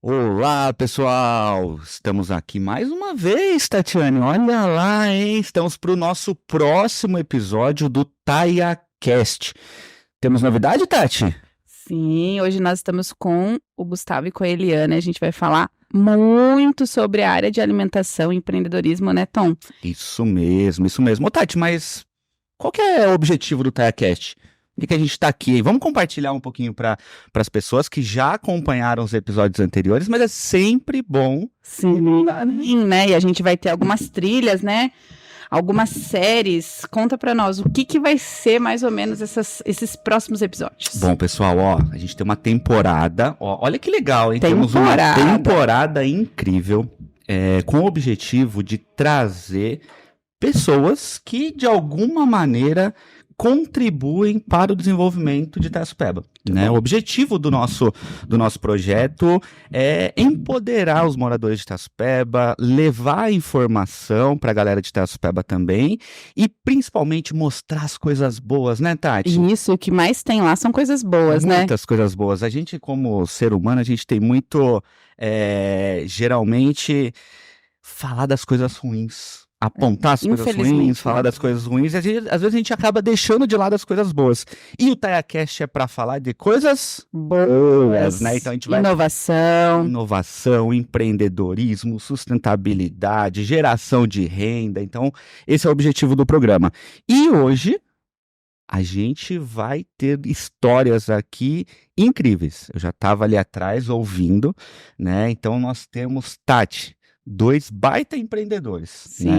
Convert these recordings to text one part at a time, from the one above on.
Olá, pessoal! Estamos aqui mais uma vez, Tatiane. Olha lá, hein? Estamos para o nosso próximo episódio do TaiaCast. Temos novidade, Tati? Sim, hoje nós estamos com o Gustavo e com a Eliana. A gente vai falar muito sobre a área de alimentação e empreendedorismo, né, Tom? Isso mesmo, isso mesmo. Ô, Tati, mas qual que é o objetivo do TaiaCast? Por que a gente está aqui? Vamos compartilhar um pouquinho para as pessoas que já acompanharam os episódios anteriores, mas é sempre bom. Sim, né? E a gente vai ter algumas trilhas, né? Algumas séries. Conta pra nós o que vai ser mais ou menos esses próximos episódios. Bom, pessoal, ó, a gente tem uma temporada. Ó, olha que legal, hein? Temos uma temporada incrível com o objetivo de trazer pessoas que, de alguma maneira, contribuem para o desenvolvimento de Itaçupeba, né? O objetivo do nosso projeto é empoderar os moradores de Itaçupeba, levar informação para a galera de Itaçupeba também e principalmente mostrar as coisas boas, né, Tati? Isso, o que mais tem lá são coisas boas, né? Muitas coisas boas. A gente, como ser humano, a gente tem muito, geralmente, falar das coisas ruins. Apontar as coisas ruins, falar das coisas ruins, e às vezes a gente acaba deixando de lado as coisas boas. E o TaiaCast é para falar de coisas boas, né? Então a gente vai... Inovação, empreendedorismo, sustentabilidade, geração de renda. Então esse é o objetivo do programa. E hoje a gente vai ter histórias aqui incríveis. Eu já estava ali atrás ouvindo, né? Então nós temos Tati. 2 baita empreendedores, Sim.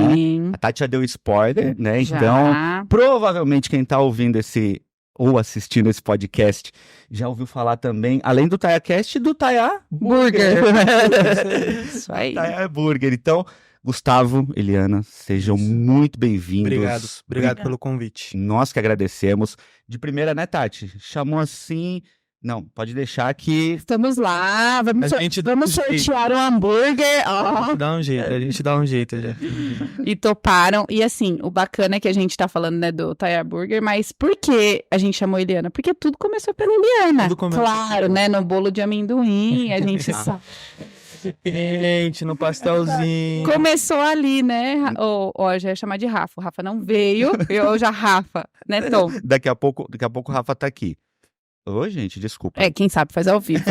né? A Tati já deu spoiler, né? Então, provavelmente quem tá ouvindo ou assistindo esse podcast já ouviu falar também, além do TaiaCast, do Taia Burger. Isso aí. Taia Burger. Então, Gustavo, Eliana, sejam muito bem-vindos. Obrigado pelo convite. Nós que agradecemos. De primeira, né, Tati? Chamou assim... Não, pode deixar que... Estamos lá, vamos sortear o hambúrguer. Oh. Dá um jeito, a gente dá um jeito já. E toparam. E assim, o bacana é que a gente tá falando, né, do Taia Burger, mas por que a gente chamou Eliana? Porque tudo começou pela Eliana. Claro, né, no bolo de amendoim, a gente sabe. Gente, no pastelzinho. Começou ali, né? Ó, já ia chamar de Rafa. O Rafa não veio, eu já Rafa, né, Tom? Daqui a pouco o Rafa tá aqui. Ô, gente, desculpa. Quem sabe faz ao vivo.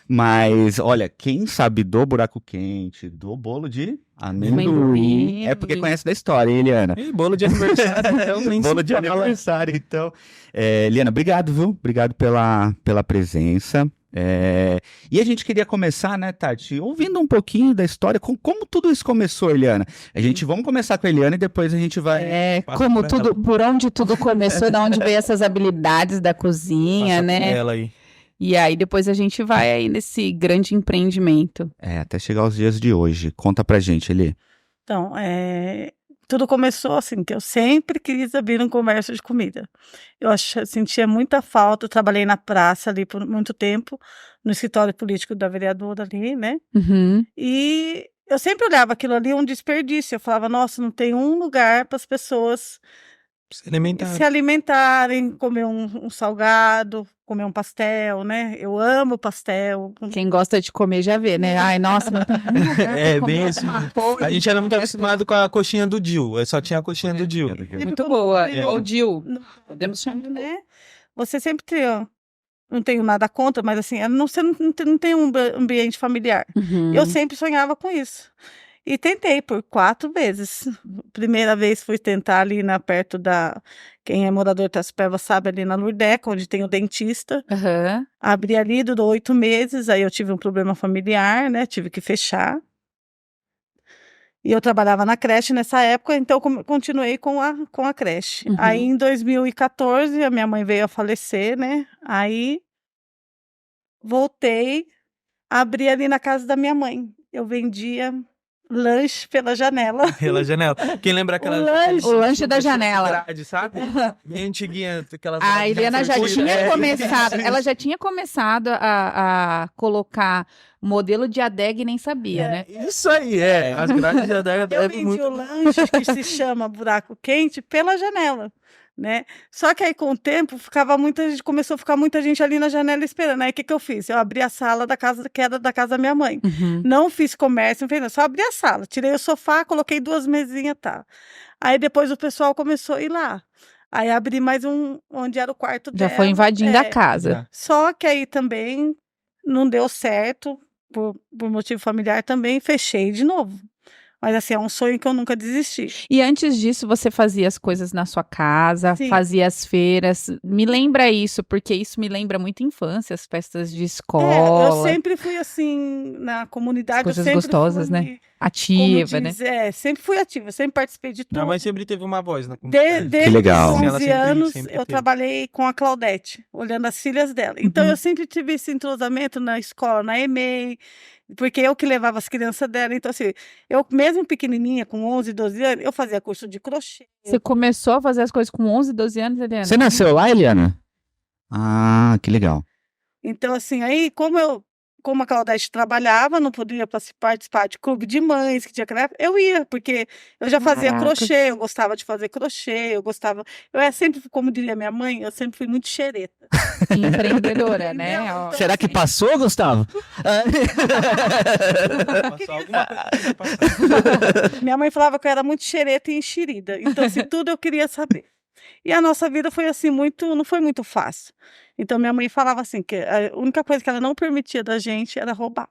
Mas, olha, quem sabe do buraco quente, do bolo de amendoim, é porque conhece da história, hein, Eliana? E bolo de aniversário. Bolo de aniversário, então. Eliana, obrigado, viu? Obrigado pela presença. E a gente queria começar, né, Tati, ouvindo um pouquinho da história, como tudo isso começou, Eliana. Vamos começar com a Eliana e depois a gente vai... por onde tudo começou, de onde veio essas habilidades da cozinha, né? Ela aí. E aí depois a gente vai aí nesse grande empreendimento. Até chegar aos dias de hoje. Conta pra gente, Eli. Então, tudo começou assim, que eu sempre quis abrir um comércio de comida. Sentia muita falta, eu trabalhei na praça ali por muito tempo, no escritório político da vereadora ali, né? Uhum. E eu sempre olhava aquilo ali um desperdício. Eu falava, nossa, não tem um lugar para as pessoas se alimentarem, comer um salgado, comer um pastel, né? Eu amo pastel. Quem gosta de comer já vê, né? Ai, nossa. Bem assim. A gente era muito acostumado com a coxinha do Dil. Eu só tinha a coxinha do Dil. Muito boa. Ou Dil. Podemos chamar, né? Você sempre tem, não tenho nada contra, mas assim, você não tem um ambiente familiar. Uhum. Eu sempre sonhava com isso. E tentei por 4 vezes. Primeira vez fui tentar ali perto quem é morador de Itaçupeba sabe, ali na Lurdeca, onde tem o dentista. Uhum. Abri ali, durou 8 meses, aí eu tive um problema familiar, né? Tive que fechar. E eu trabalhava na creche nessa época, então continuei com a creche. Uhum. Aí em 2014, a minha mãe veio a falecer, né? Aí voltei, abri ali na casa da minha mãe. Eu vendia lanche pela janela. Pela janela. Quem lembra aquela... O lanche da janela. Grade, sabe? Bem antiguinha. A Eliana já tinha começado. Ela já tinha começado a colocar modelo de adega e nem sabia, né? Isso aí, as grades de adega. Eu vendi o lanche que se chama buraco quente pela janela. né? Só que aí, com o tempo, começou a ficar muita gente ali na janela esperando. Aí, o que eu fiz? Eu abri a sala da casa, que era da casa da minha mãe. Não fiz comércio, não fiz nada, só abri a sala. Tirei o sofá, coloquei 2 mesinhas, tá. Aí, depois, o pessoal começou a ir lá. Aí, abri mais onde era o quarto dela. Já foi invadindo a casa. Só que aí, também, não deu certo, por motivo familiar também, fechei de novo. Mas assim, é um sonho que eu nunca desisti. E antes disso, você fazia as coisas na sua casa, Sim. fazia as feiras. Me lembra isso, porque isso me lembra muito infância, as festas de escola. Eu sempre fui assim, na comunidade. As coisas eu sempre gostosas, fui, né? Ativa, né? Sempre fui ativa, sempre participei de tudo. Minha mãe sempre teve uma voz na comunidade. Desde Que legal. os Ela 11 sempre anos, teve. eu trabalhei com a Claudete, olhando as filhas dela. Então, eu sempre tive esse entrosamento na escola, na EMEI, porque eu que levava as crianças dela. Então, assim, eu mesmo pequenininha, com 11, 12 anos, eu fazia curso de crochê. Você começou a fazer as coisas com 11, 12 anos, Eliana? Você nasceu lá, Eliana? Ah, que legal. Então, assim, aí, como a Claudete trabalhava, não podia participar de clube de mães, que tinha aquela época, eu ia, porque eu já fazia crochê, eu gostava de fazer crochê, eu sempre, como diria minha mãe, eu sempre fui muito xereta. Empreendedora, né? Então, Será que passou, Gustavo? Passou alguma coisa pra passar. Minha mãe falava que eu era muito xereta e enxerida, então, assim, tudo eu queria saber. E a nossa vida foi assim, não foi muito fácil. Então, minha mãe falava assim, que a única coisa que ela não permitia da gente era roubar.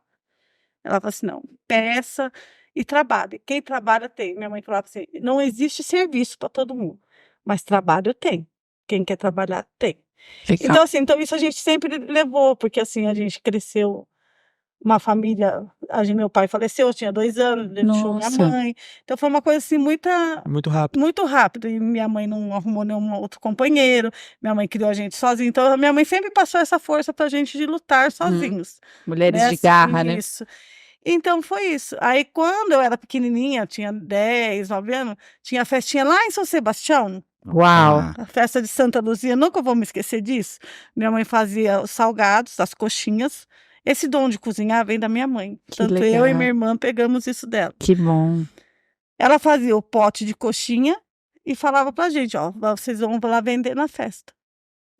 Ela falava assim, não, peça e trabalhe. Quem trabalha tem. Minha mãe falava assim, não existe serviço para todo mundo, mas trabalho tem. Quem quer trabalhar, tem. Legal. Então, assim, então isso a gente sempre levou, porque assim, a gente cresceu uma família, meu pai faleceu, eu tinha 2 anos, ele deixou minha Nossa. mãe. Então foi uma coisa assim, Muito rápido. muito rápido. E minha mãe não arrumou nenhum outro companheiro, minha mãe criou a gente sozinha. Então a minha mãe sempre passou essa força pra gente de lutar sozinhos. Mulheres né? de garra, né? Isso. Então foi isso. Aí quando eu era pequenininha, tinha 10, 9 anos, tinha a festinha lá em São Sebastião, Uau. a festa de Santa Luzia, nunca vou me esquecer disso. Minha mãe fazia os salgados, as coxinhas. Esse dom de cozinhar vem da minha mãe. Que Tanto legal. eu e minha irmã pegamos isso dela. Que bom. Ela fazia o pote de coxinha e falava pra gente, ó, vocês vão lá vender na festa.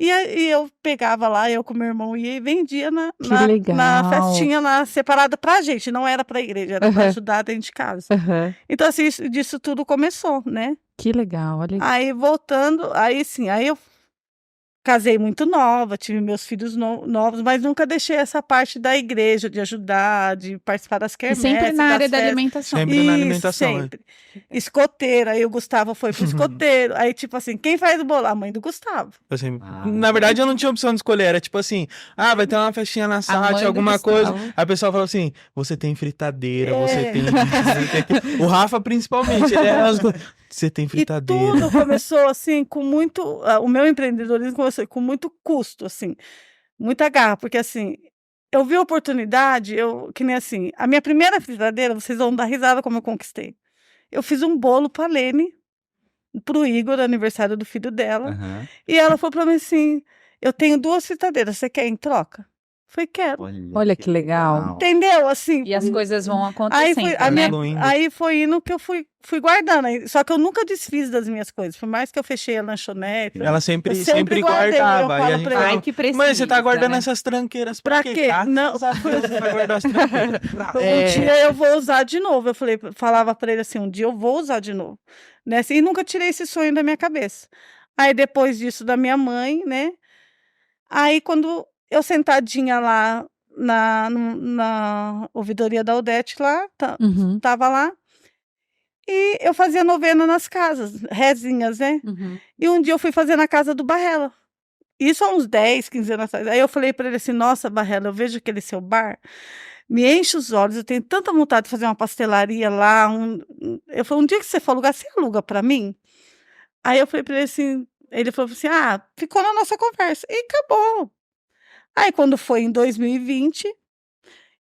E aí eu pegava lá, eu com meu irmão ia e vendia na legal. festinha lá, separada pra gente, não era pra igreja, era pra Uhum. ajudar dentro de casa. Aham. Então, assim, disso tudo começou, né? Que legal, olha. Aí, voltando, aí eu casei muito nova, tive meus filhos novos, mas nunca deixei essa parte da igreja, de ajudar, de participar das E quermesses, sempre na das área da festas. alimentação. Sempre na Isso, alimentação, sempre. Escoteiro, aí o Gustavo foi pro escoteiro. Aí, tipo assim, quem faz o bolo? A mãe do Gustavo. Assim, Ah. na verdade, eu não tinha opção de escolher. Era tipo assim, vai ter uma festinha na mãe SAT, do alguma Gustavo. coisa. Aí o pessoal falou assim, você tem fritadeira, É. você tem... O Rafa, principalmente, ele era... Você tem E fritadeira. tudo começou, assim, com muito... o meu empreendedorismo começou com muito custo, assim. Muita garra, porque, assim, eu vi a oportunidade, que nem assim, a minha primeira fritadeira, vocês vão dar risada como eu conquistei. Eu fiz um bolo pra Lene, pro Igor, aniversário do filho dela. Aham. E ela falou pra mim assim, eu tenho 2 fritadeiras, você quer em troca? Eu falei, quero. Olha que legal. Entendeu? Assim, E as coisas vão aí acontecendo, foi, né? aí foi indo que eu fui guardando. Só que eu nunca desfiz das minhas coisas. Por mais que eu fechei a lanchonete. Ela sempre Eu sempre guardei, guardava. eu Aí falo a gente pra falava, Ai, que precisa, mãe, você tá guardando né? essas tranqueiras Pra pra quê? Tá? Não. Você vai guardar as tranqueiras. Um dia eu vou usar de novo. Eu falava pra ele assim, um dia eu vou usar de novo. Né? Assim, e nunca tirei esse sonho da minha cabeça. Aí depois disso da minha mãe, né? Aí quando eu sentadinha lá na ouvidoria da Odete lá, Uhum, tava lá, e eu fazia novena nas casas, rezinhas, né? uhum. E um dia eu fui fazer na casa do Barrela. Isso há uns 10, 15 anos atrás. Aí eu falei pra ele assim, nossa, Barrela, eu vejo aquele seu bar, me enche os olhos, eu tenho tanta vontade de fazer uma pastelaria lá. Eu falei, um dia que você for alugar, você aluga pra mim? Aí eu falei pra ele assim, ele falou assim, ficou na nossa conversa. E acabou. Aí quando foi em 2020,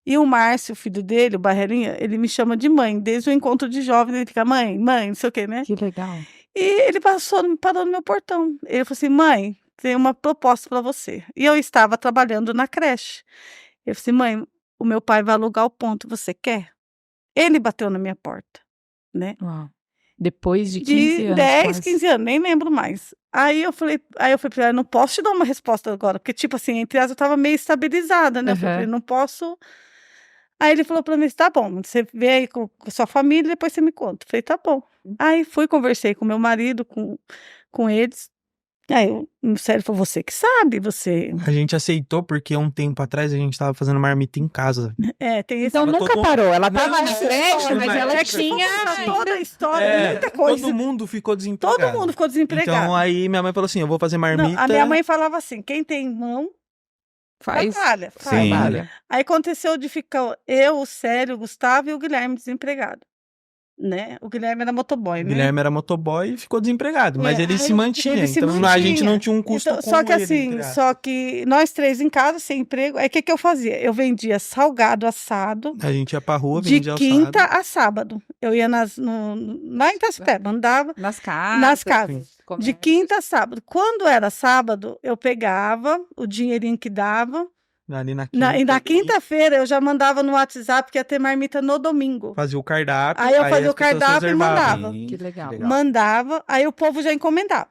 e o Márcio, o filho dele, o Barrelinha, ele me chama de mãe, desde o encontro de jovens, ele fica, mãe, não sei o quê, né? Que legal. E ele parou no meu portão. Ele falou assim, mãe, tem uma proposta para você. E eu estava trabalhando na creche. Eu falei assim, mãe, o meu pai vai alugar o ponto, você quer? Ele bateu na minha porta, né? Uau. Depois de 15 anos. 10, quase. 15 anos, nem lembro mais. Aí eu falei pra ele, eu não posso te dar uma resposta agora, porque, tipo assim, entre as eu tava meio estabilizada, né? Eu falei, não posso. Aí ele falou pra mim, tá bom, você vê aí com a sua família, depois você me conta. Eu falei, tá bom. Aí conversei com meu marido, com eles. Aí o Célio falou, você que sabe, você... A gente aceitou porque um tempo atrás a gente tava fazendo marmita em casa. Tem esse... Então nunca parou, ela tava na frente, mas ela É tinha... toda a história, muita coisa. Todo mundo ficou desempregado. Todo mundo ficou desempregado. Então aí minha mãe falou assim, eu vou fazer marmita. Não, a minha mãe falava assim, quem tem mão, Faz. trabalha. Sim. Aí aconteceu de ficar eu, o Célio, o Gustavo e o Guilherme desempregado. Né? O Guilherme era motoboy, O né? Guilherme era motoboy e ficou desempregado, mas ele se mantinha. ele se Então a mantinha. gente não tinha um custo Então, com só que ele, assim, entre aspas. só que nós três em casa, sem emprego, aí o que eu fazia? Eu vendia salgado assado A gente ia pra rua, de vendia quinta assado. a sábado. Eu ia lá em Itacipé, andava Nas casas. nas casas, de comércio. quinta a sábado. Quando era sábado, eu pegava o dinheirinho que dava, Ali na e na quinta, quinta-feira eu já mandava no WhatsApp que ia ter marmita no domingo. fazia o cardápio. Aí eu fazia as o pessoas cardápio e reservavam. mandava. Que legal. Mandava, aí o povo já encomendava.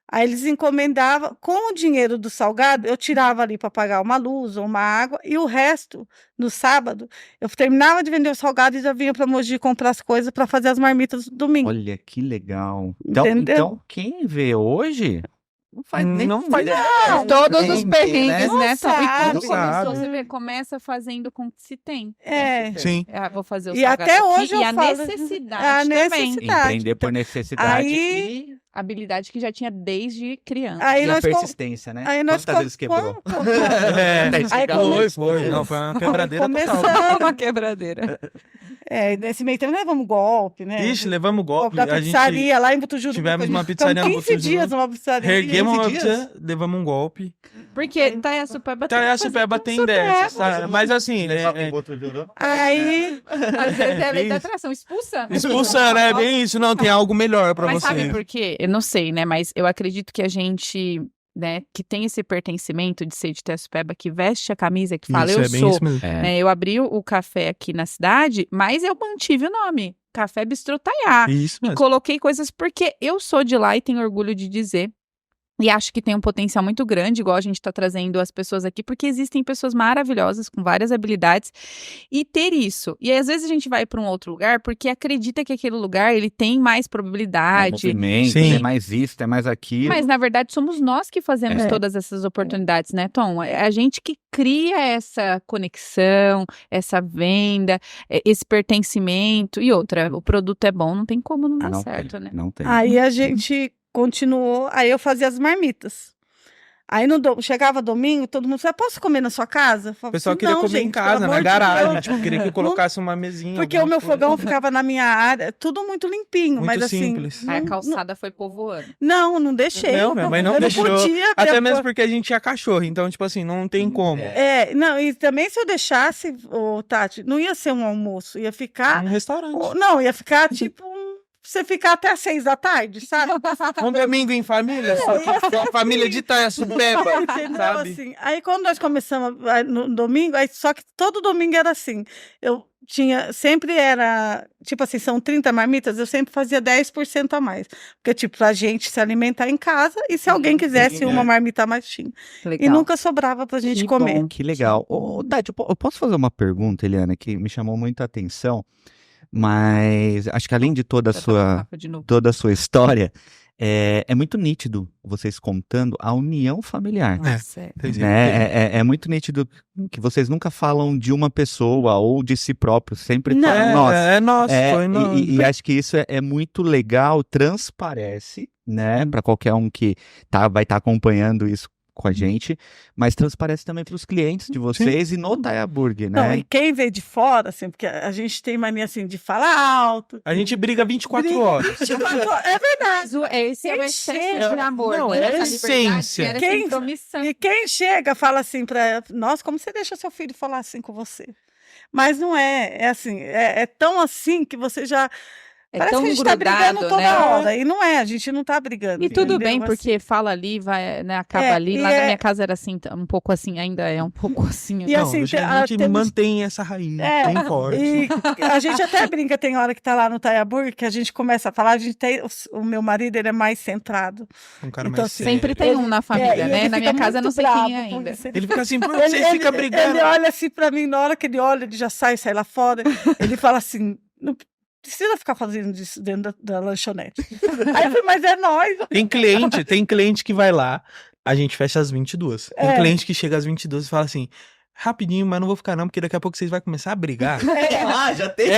Aí eles encomendavam, com o dinheiro do salgado, eu tirava ali para pagar uma luz ou uma água, e o resto, no sábado, eu terminava de vender o salgado e já vinha para Mogi comprar as coisas para fazer as marmitas do domingo. Olha que legal. Então, Entendeu? Quem vê hoje não faz nem Não faz ideia. Todos os Perrengue, perrengues, Não né? sabe. E quando Não começou, sabe. você vê, começa fazendo com que se tem. Sim. Vou fazer o E salgado até aqui, hoje eu e a falo- necessidade a também. necessidade. Empreender por necessidade Aí- Habilidade que já tinha desde criança. Aí e a nós persistência, né? Aí nós Quantas vezes quebrou? É, Aí foi. Não, foi uma quebradeira total. começamos. Uma quebradeira. Nesse meio tempo nós levamos golpe, né? Ixi, levamos golpe. Da A gente pizzaria lá em Botujudo. tivemos uma Ficamos pizzaria no 15 Botujudo. dias numa pizzaria. erguemos uma 15 dias? pizza, levamos um golpe. Porque Itaiaçupeba tem que Itaiaçupeba fazer tem com dessas, Supeba. sabe? Mas assim, Aí, Às vezes é a lei da Isso. atração, expulsando. expulsando, é bem isso. Não, tem algo melhor pra Mas você. sabe por quê? Eu não sei, né? Mas eu acredito que a gente, né, que tem esse pertencimento de ser de Itaiaçupeba, que veste a camisa, que fala, Isso, eu é bem sou. isso mesmo. Né? Eu abri o café aqui na cidade, mas eu mantive o nome. Café Bistrô Taiá. Isso mesmo. Coloquei coisas porque eu sou de lá e tenho orgulho de dizer. E acho que tem um potencial muito grande, igual a gente está trazendo as pessoas aqui, porque existem pessoas maravilhosas, com várias habilidades, e ter isso. E às vezes a gente vai para um outro lugar porque acredita que aquele lugar ele tem mais probabilidade. Movimento, Sim. é mais isso, é mais aquilo. Mas, na verdade, somos nós que fazemos todas essas oportunidades, né, Tom? É a gente que cria essa conexão, essa venda, esse pertencimento. E outra, o produto é bom, não tem como não dar não certo, tem, né? não tem. aí a gente continuou, aí eu fazia as marmitas. Aí chegava domingo, todo mundo falava, posso comer na sua casa? Eu O falava pessoal assim, queria não, comer em gente, casa, pelo na amor de garagem. Deus. Tipo, queria que eu colocasse uma mesinha. Porque o alguma meu coisa. fogão ficava na minha área, tudo muito limpinho, Muito mas assim... simples. Aí a calçada foi povoando. Não deixei. Não, minha mãe não eu deixou. Não podia, Até mesmo porque a gente tinha cachorro, então, tipo assim, não tem como. não, e também se eu deixasse, Tati, não ia ser um almoço, ia ficar... Um restaurante. Não, ia ficar tipo... Você ficar até às 6 da tarde, sabe? Um domingo em família, só que a família de Itaiaçupeba, Entendeu? sabe? Assim, aí quando nós começamos no domingo, aí, só que todo domingo era assim. Eu tinha, sempre era, tipo assim, são 30 marmitas, eu sempre fazia 10% a mais. Porque, tipo, pra gente se alimentar em casa e se alguém quisesse uma marmita a mais, tinha. Legal. E nunca sobrava pra gente Que comer. bom. Que legal. Ô, Tati, eu posso fazer uma pergunta, Eliana, que me chamou muita atenção, mas acho que além de toda a sua história, é muito nítido vocês contando a união familiar. Né? É muito nítido que vocês nunca falam de uma pessoa ou de si próprio, sempre falam nós. É nosso, foi nosso. E acho que isso é muito legal, transparece, né, para qualquer um que vai estar acompanhando isso com a gente, mas transparece também para os clientes de vocês e no Taiá Burger, né? Não, e quem veio de fora, assim, porque a gente tem mania, assim, de falar alto. A gente briga 24 horas. 24 horas, é verdade. Esse é o excesso de amor. Não, né? é a Essa liberdade, essência. era Quem- essa intromissão. E quem chega fala assim pra ela, nossa, como você deixa seu filho falar assim com você? Mas não é assim, é tão assim que você já... Parece tão que a gente tá grudado, brigando toda né? hora. E não é, a gente não tá brigando. E tudo bem, entendeu? porque fala ali, vai, né, acaba ali. Lá na minha casa era assim, um pouco assim, ainda é um pouco assim. E Não, assim, a gente mantém essa raiz bem forte. E a gente até brinca, tem hora que tá lá no Taiaburg, que a gente começa a falar, a gente tem, o meu marido, ele é mais centrado. Um cara Então, mais assim, sério. Sempre tem um na família, né? Na minha casa eu não sei quem é ainda. Ele fica assim, por que vocês ficam brigando? Ele olha assim pra mim, na hora que ele olha, ele já sai lá fora, ele fala assim, não precisa ficar fazendo isso dentro da lanchonete. Aí eu falei, mas é nós. Tem cliente que vai lá, a gente fecha às 22. Tem cliente que chega às 22 e fala assim, rapidinho, mas não vou ficar não, porque daqui a pouco vocês vão começar a brigar. Já tem.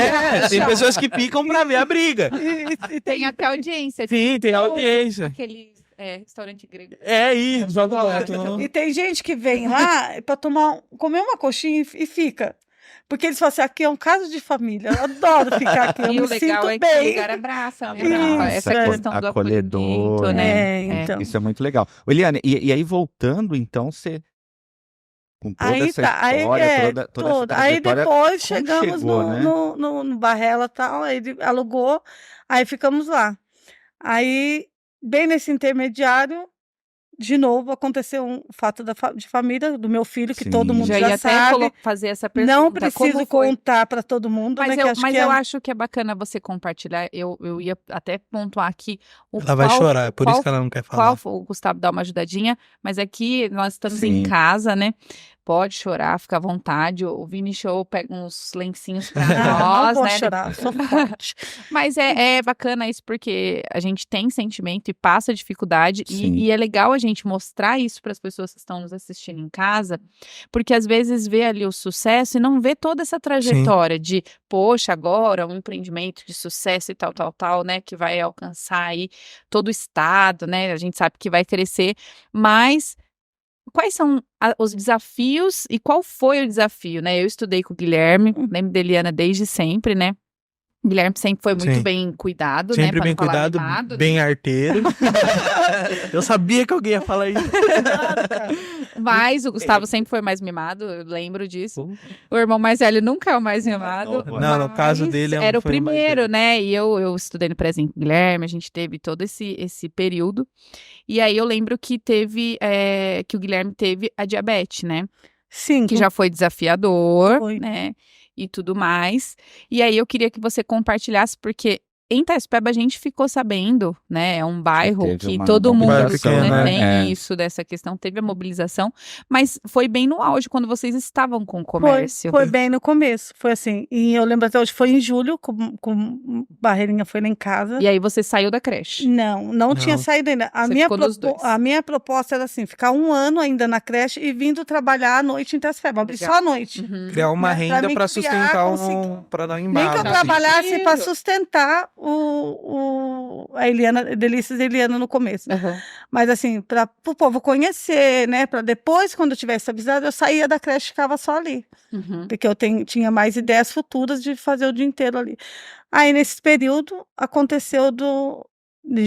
Tem pessoas que picam pra ver a briga. E tem até audiência. Sim, tem audiência. Aquele restaurante grego. É isso, joga lá. E tem gente que vem lá pra comer uma coxinha e fica. Porque eles falam assim, aqui é um caso de família, eu adoro ficar aqui, eu E me o legal sinto é que bem. o lugar abraça, né? Isso, Essa questão do acolhedor, acolhimento, né? Então. Isso é muito legal. Eliane, e aí voltando, então, você... Com toda Aí essa tá, aí história, toda essa Aí trajetória, depois como chegamos chegou, né? no Barrela e tal, aí ele alugou, aí ficamos lá. Aí, bem nesse intermediário, de novo, aconteceu um fato de família do meu filho, que Sim. todo mundo Já já ia até sabe. fazer essa pergunta. Não como preciso foi? contar para todo mundo, Mas né? eu acho que é bacana você compartilhar. Eu ia até pontuar aqui. Ela vai chorar, por isso que ela não quer falar. O Gustavo dá uma ajudadinha, mas aqui nós estamos Sim. em casa, né? Pode chorar, fica à vontade. O Vini Show pega uns lencinhos pra Não nós, vou né? chorar, sou forte. Mas é bacana isso porque a gente tem sentimento e passa dificuldade e é legal a gente mostrar isso para as pessoas que estão nos assistindo em casa, porque às vezes vê ali o sucesso e não vê toda essa trajetória de, poxa, agora um empreendimento de sucesso e tal, né, que vai alcançar aí todo o estado, né, a gente sabe que vai crescer, mas quais são os desafios e qual foi o desafio, né? Eu estudei com o Guilherme, lembro da Eliana desde sempre, né? O Guilherme sempre foi muito bem cuidado, sempre né? Pra bem não falar cuidado, mimado, bem arteiro. Eu sabia que alguém ia falar isso. Mas o Gustavo sempre foi mais mimado, eu lembro disso. O irmão mais velho nunca é o mais mimado. Não, no caso dele era o foi primeiro, né? E eu estudei no Prezinho com o Guilherme, a gente teve todo esse período. E aí eu lembro que teve, que o Guilherme teve a diabetes, né? Sim. Que já foi desafiador, Foi. né? E tudo mais. E aí eu queria que você compartilhasse, porque em Itaipeba a gente ficou sabendo, né? É um bairro que todo mundo tem isso, dessa questão, teve a mobilização, mas foi bem no auge, quando vocês estavam com o comércio. Foi bem no começo, foi assim, e eu lembro até hoje, foi em julho, com Barreirinha foi lá em casa. E aí você saiu da creche? Não tinha saído ainda. A minha proposta era assim, ficar 1 ano ainda na creche e vindo trabalhar à noite em Itaipeba, abrir só à noite. Criar uma renda para sustentar para dar um embalo. Nem que eu trabalhasse para sustentar a Eliana, Delícias Eliana no começo. Mas assim, para o povo conhecer, né? Para depois, quando eu tivesse avisado, eu saía da creche e ficava só ali. Porque eu tinha mais ideias futuras de fazer o dia inteiro ali. Aí, nesse período, aconteceu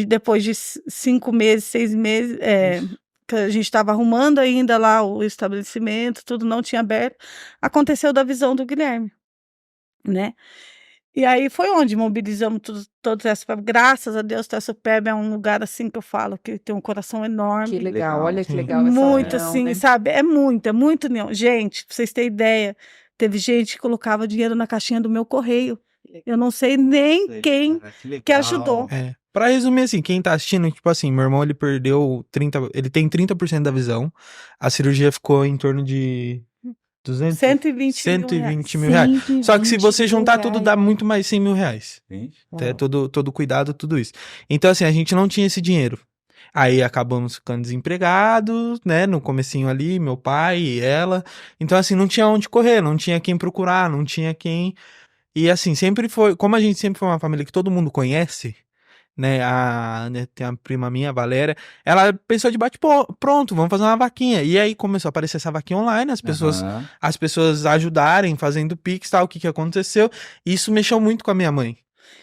depois de 5 meses, 6 meses, que a gente estava arrumando ainda lá o estabelecimento, tudo não tinha aberto, aconteceu da visão do Guilherme, né? E aí foi onde mobilizamos todos essas. Graças a Deus, Itaipeba é um lugar assim que eu falo, que tem um coração enorme. Que legal, olha que legal. Muito assim, né? Sabe? É muito união. Gente, pra vocês terem ideia, teve gente que colocava dinheiro na caixinha do meu correio. Eu não sei nem quem que ajudou. Pra resumir assim, quem tá assistindo, tipo assim, meu irmão ele perdeu ele tem 30% da visão, a cirurgia ficou em torno de 120 mil reais. Só que se você juntar tudo, dá muito mais 100 mil reais. Até todo cuidado, tudo isso. Então, assim, a gente não tinha esse dinheiro. Aí acabamos ficando desempregados, né? No comecinho ali, meu pai e ela. Então, assim, não tinha onde correr, não tinha quem procurar, não tinha quem. E assim, sempre foi. Como a gente sempre foi uma família que todo mundo conhece. Né, tem a prima minha, a Valéria, ela pensou de bate-pronto, vamos fazer uma vaquinha. E aí começou a aparecer essa vaquinha online, as pessoas ajudarem, fazendo Pix, tal, o que aconteceu. E isso mexeu muito com a minha mãe.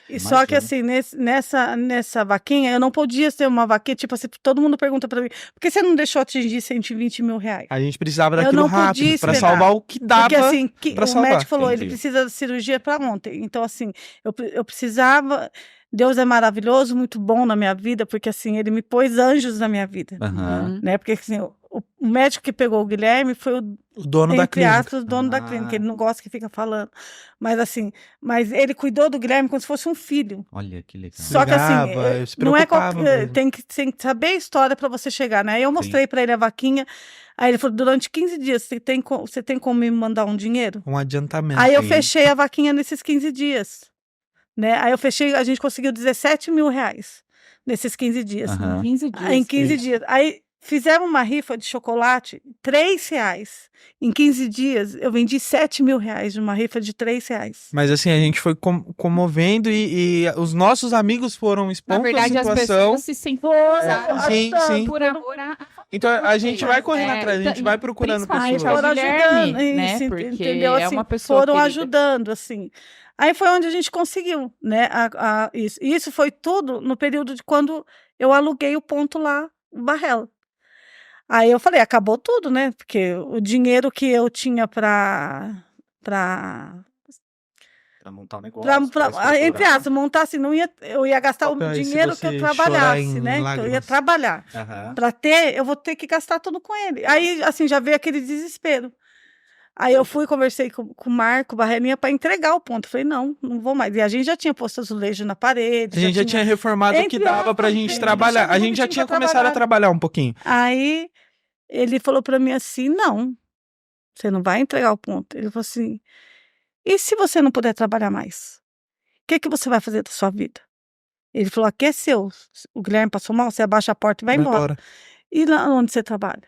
E só que assim, nessa vaquinha, eu não podia ser uma vaquinha, tipo assim, todo mundo pergunta pra mim, por que você não deixou atingir 120 mil reais? A gente precisava daquilo rápido, pra salvar o que dava. Porque assim, o médico falou, ele precisa de cirurgia pra ontem. Então assim, eu precisava... Deus é maravilhoso, muito bom na minha vida, porque assim, ele me pôs anjos na minha vida, né? Porque assim, o médico que pegou o Guilherme foi o dono da clínica. Aspas, o dono da clínica, ele não gosta que fica falando. Mas assim, ele cuidou do Guilherme como se fosse um filho. Olha, que legal. Só que assim, não é tem que saber a história para você chegar, né? Aí eu mostrei para ele a vaquinha, aí ele falou, durante 15 dias, você tem como me mandar um dinheiro? Um adiantamento. Aí eu fechei a vaquinha nesses 15 dias, né? Aí eu fechei, a gente conseguiu 17 mil reais nesses 15 dias. 15 dias. Em 15 dias. Aí fizemos uma rifa de chocolate, R$3. Em 15 dias, eu vendi 7 mil reais de uma rifa de R$3. Mas assim, a gente foi comovendo e os nossos amigos foram expondo a situação. Na verdade, as pessoas se sentem sim. por amor Então a gente vai correndo atrás, a gente vai procurando pessoas. Foram ajudando, né? Porque entendeu? Assim, uma pessoa foram querida. Ajudando, assim. Aí foi onde a gente conseguiu, né? Isso. E isso foi tudo no período de quando eu aluguei o ponto lá, em Barrela. Aí eu falei, acabou tudo, né? Porque o dinheiro que eu tinha para montar um negócio. Entre aspas, montar assim, eu ia gastar o dinheiro que eu trabalhasse, né? Que eu ia trabalhar. Para eu vou ter que gastar tudo com ele. Aí, assim, já veio aquele desespero. Aí eu fui, conversei com o Marco Barrelinha para entregar o ponto. Eu falei, não vou mais. E a gente já tinha posto azulejo na parede. A gente já tinha reformado o que dava pra gente trabalhar. A gente já tinha começado a trabalhar um pouquinho. Aí ele falou para mim assim, não, você não vai entregar o ponto. Ele falou assim, e se você não puder trabalhar mais? O que você vai fazer da sua vida? Ele falou, aqui é seu. O Guilherme passou mal, você abaixa a porta e vai embora. E lá onde você trabalha?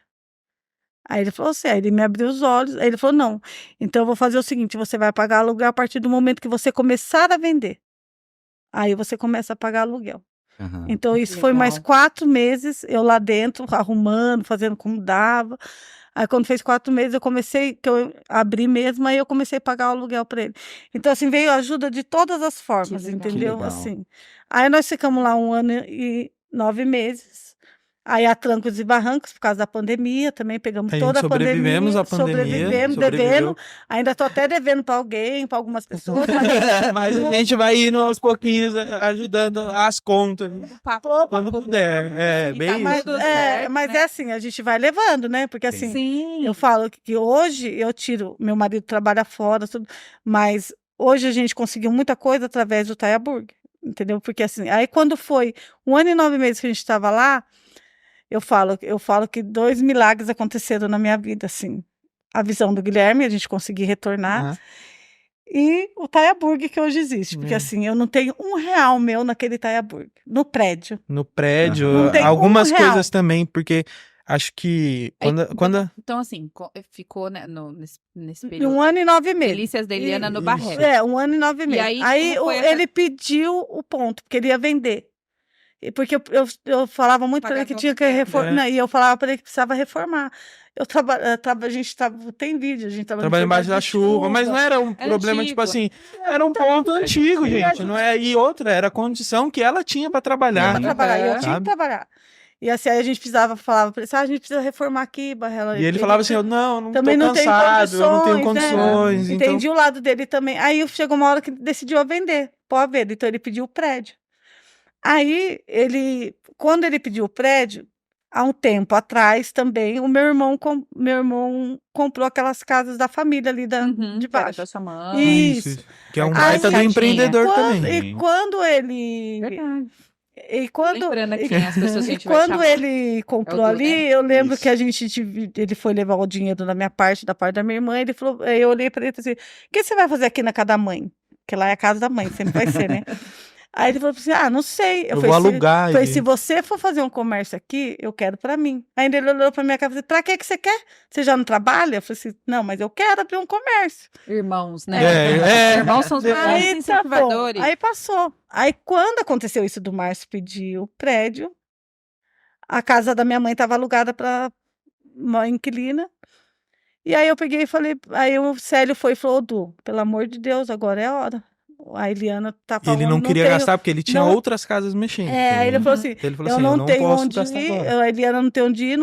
Aí ele falou assim, aí ele me abriu os olhos, aí ele falou, não, então eu vou fazer o seguinte, você vai pagar aluguel a partir do momento que você começar a vender. Aí você começa a pagar aluguel. Então isso foi mais 4 meses, eu lá dentro, arrumando, fazendo como dava. Aí quando fez 4 meses, que eu abri mesmo, aí eu comecei a pagar o aluguel para ele. Então assim, veio ajuda de todas as formas, entendeu? Assim. Aí nós ficamos lá 1 ano e 9 meses. Aí a trancos e barrancos, por causa da pandemia, também pegamos toda a pandemia. Sobrevivemos, devendo. Ainda estou até devendo para alguém, para algumas pessoas. Mas a gente vai indo aos pouquinhos, ajudando as contas. Quando puder. Mas é assim, a gente vai levando, né? Porque assim, eu falo que hoje eu tiro, meu marido trabalha fora, tudo, mas hoje a gente conseguiu muita coisa através do Taya Burger, entendeu? Porque assim, aí quando foi 1 ano e 9 meses que a gente estava lá, eu falo que 2 milagres aconteceram na minha vida, assim. A visão do Guilherme, a gente conseguir retornar, e o Taya Burger que hoje existe. Porque assim, eu não tenho R$1 meu naquele Taya Burger, no prédio. No prédio, algumas coisas também, porque acho que quando... Então assim, ficou, né, nesse período. 1 ano e 9 meses. Delícias da Eliana no Barreto. 1 ano e 9 meses. Aí ele pediu o ponto, porque ele ia vender. Porque eu falava muito para ele que tinha que reformar, e eu falava para ele que precisava reformar. A gente tem vídeo, a gente trabalha embaixo da chuva, mas não era um problema, tipo assim, era um ponto antigo, gente, não é? E outra, era a condição que ela tinha para trabalhar. Eu tinha que trabalhar. E assim, aí a gente falava para ele, a gente precisa reformar aqui, Barrela. E ele falava assim, não também tô cansado, eu não tenho condições. Né? Entendi o lado dele também. Aí chegou uma hora que ele decidiu vender, pode ver, então ele pediu o prédio. Aí, quando ele pediu o prédio, há um tempo atrás também, o meu irmão comprou aquelas casas da família ali de baixo. Da sua mãe. Isso. Que é um baita do empreendedor também. E quando ele... Verdade. E quando, lembrando aqui, as pessoas que a gente quando ele comprou ali, eu lembro Isso. que ele foi levar o dinheiro da minha parte, da parte da minha irmã, ele falou, eu olhei para ele e falei assim, o que você vai fazer aqui na casa da mãe? Porque lá é a casa da mãe, sempre vai ser, né? Aí ele falou assim, não sei. Eu vou alugar. Se você for fazer um comércio aqui, eu quero para mim. Aí ele olhou para minha cara e falou, pra que você quer? Você já não trabalha? Eu falei assim, não, mas eu quero abrir um comércio. Irmãos, né? Irmãos são os incentivadores. Aí passou. Aí quando aconteceu isso do Márcio pedir o prédio, a casa da minha mãe estava alugada para uma inquilina. E aí eu peguei e falei, aí o Célio foi e falou, Du, pelo amor de Deus, agora é a hora. a Eliana tá falando... Ele não queria gastar porque ele tinha outras casas mexendo. Ele falou assim, eu não tenho onde ir, a Eliana não tem onde ir,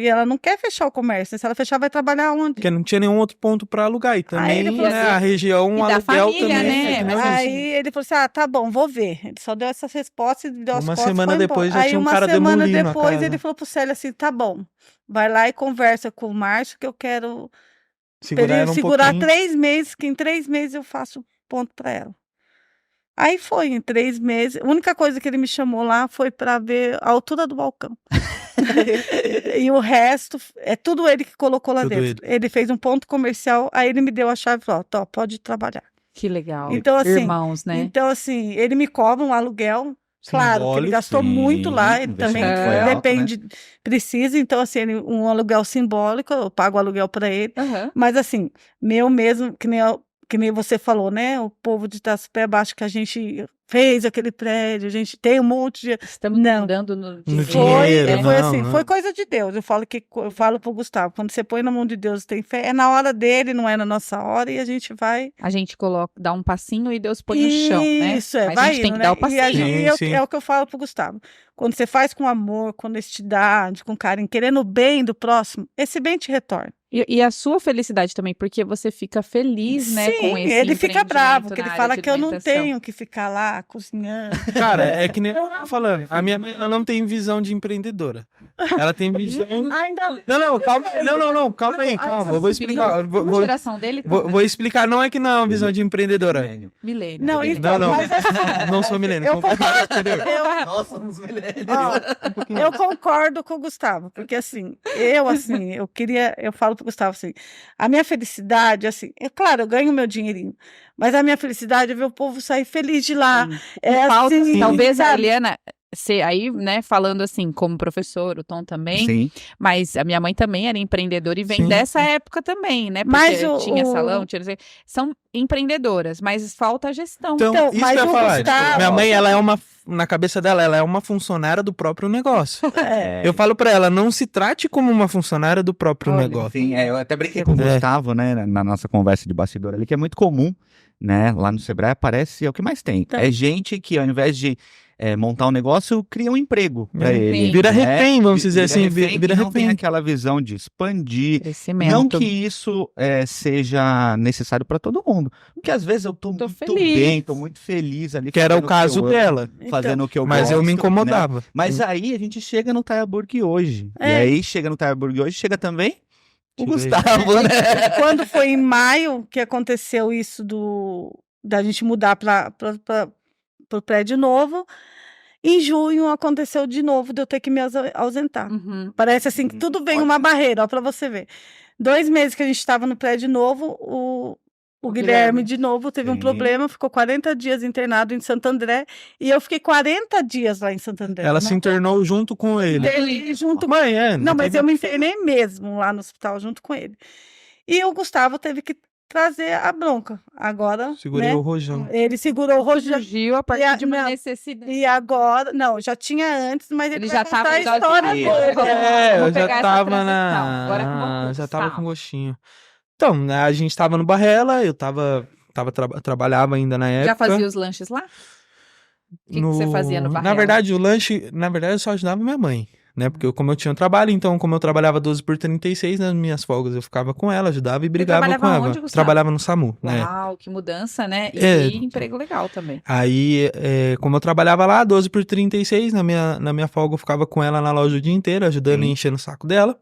e ela não quer fechar o comércio. Se ela fechar, vai trabalhar onde? Porque não tinha nenhum outro ponto pra alugar. E também, a região, e aluguel família, também. Né? Aí ele falou assim, tá bom, vou ver. Ele só deu essas respostas e deu as fotos. Uma semana depois já tinha um cara demolindo a casa. Aí uma semana depois ele falou pro Célio assim, tá bom, vai lá e conversa com o Márcio que eu quero segurar 3 meses, que em 3 meses eu faço ponto pra ela. Aí foi, em 3 meses, a única coisa que ele me chamou lá foi pra ver a altura do balcão. E o resto, é tudo ele que colocou lá dentro. Ele fez um ponto comercial, aí ele me deu a chave e falou, pode trabalhar. Que legal. Então, assim, irmãos, né? Então, assim, ele me cobra um aluguel, claro, que ele gastou muito lá, ele também depende, alto, né? Precisa, então, assim, um aluguel simbólico, eu pago o aluguel para ele, mas, assim, meu mesmo, que nem você falou, né, o povo de Itacupé Baixo, que a gente fez aquele prédio, a gente tem um monte de... Estamos andando no dinheiro. Foi assim, foi coisa de Deus. Eu falo pro Gustavo, quando você põe na mão de Deus e tem fé, é na hora dele, não é na nossa hora, e a gente vai... A gente dá um passinho e Deus põe no chão, né? Isso, mas vai a gente tem que dar o passinho. É o que eu falo pro Gustavo. Quando você faz com amor, com honestidade, com carinho, querendo o bem do próximo, esse bem te retorna. E a sua felicidade também, porque você fica feliz, né, com esse ele fica bravo, porque ele fala que eu não tenho que ficar lá cozinhando. Cara, é que nem eu tava falando, a minha mãe, ela não tem visão de empreendedora. Ela tem visão... Calma aí, eu vou explicar. Vou explicar, não é que não é uma visão de empreendedora. Milênio. Não, não sou milênio. Nós somos milênios. Eu concordo com o Gustavo, porque assim, eu falo pro Gustavo assim, a minha felicidade, assim, claro, eu ganho meu dinheirinho, mas a minha felicidade é ver o povo sair feliz de lá. Talvez a Eliana, aí, né, falando assim, como professor, o Tom também, mas a minha mãe também era empreendedora e vem dessa época também, né, porque tinha salão, são empreendedoras, mas falta a gestão. Então isso que eu ia falar, Gustavo... minha mãe, ela é na cabeça dela, ela é uma funcionária do próprio negócio. Eu falo pra ela, não se trate como uma funcionária do próprio negócio. Sim, eu até brinquei com o Gustavo, né, na nossa conversa de bastidor ali, que é muito comum, né, lá no Sebrae aparece, é o que mais tem. É gente que ao invés de montar um negócio, cria um emprego pra ele. Vira refém, vamos dizer assim. Vira refém. Não tem aquela visão de expandir. Crescimento. Não que isso seja necessário pra todo mundo. Porque às vezes eu tô muito bem, tô muito feliz ali. Que era o caso dela. Fazendo o que eu gosto. Mas eu me incomodava. Né? Mas aí a gente chega no Taiaburg hoje. E aí chega no Taiaburg hoje, chega também o Gustavo, né? Quando foi em maio que aconteceu isso da gente mudar para o prédio novo, em junho aconteceu de novo de eu ter que me ausentar. Parece assim que tudo vem uma barreira, ó, para você ver. 2 meses que a gente estava no prédio novo, o Guilherme de novo teve um problema, ficou 40 dias internado em Santo André, e eu fiquei 40 dias lá em Santo André. Ela se internou junto com ele. Não, mas eu me internei mesmo lá no hospital junto com ele. E o Gustavo teve que trazer a bronca. Agora, segurei o rojão. Ele segurou o rojão. Surgiu a partir de uma necessidade. E agora, não, já tinha antes, mas ele já estava a história dele. Eu já estava já tava com gostinho. Então, né, a gente tava no Barrela, eu trabalhava ainda na época. Já fazia os lanches lá? O que você fazia no Barrela? Na verdade, eu só ajudava minha mãe. Né? Porque como eu tinha um trabalho, então como eu trabalhava 12 por 36, nas minhas folgas eu ficava com ela, ajudava e brigava com ela. Onde, trabalhava no SAMU. Uau, que mudança, né? E emprego legal também. Aí, como eu trabalhava lá, 12 por 36, na minha folga eu ficava com ela na loja o dia inteiro, ajudando e enchendo o saco dela.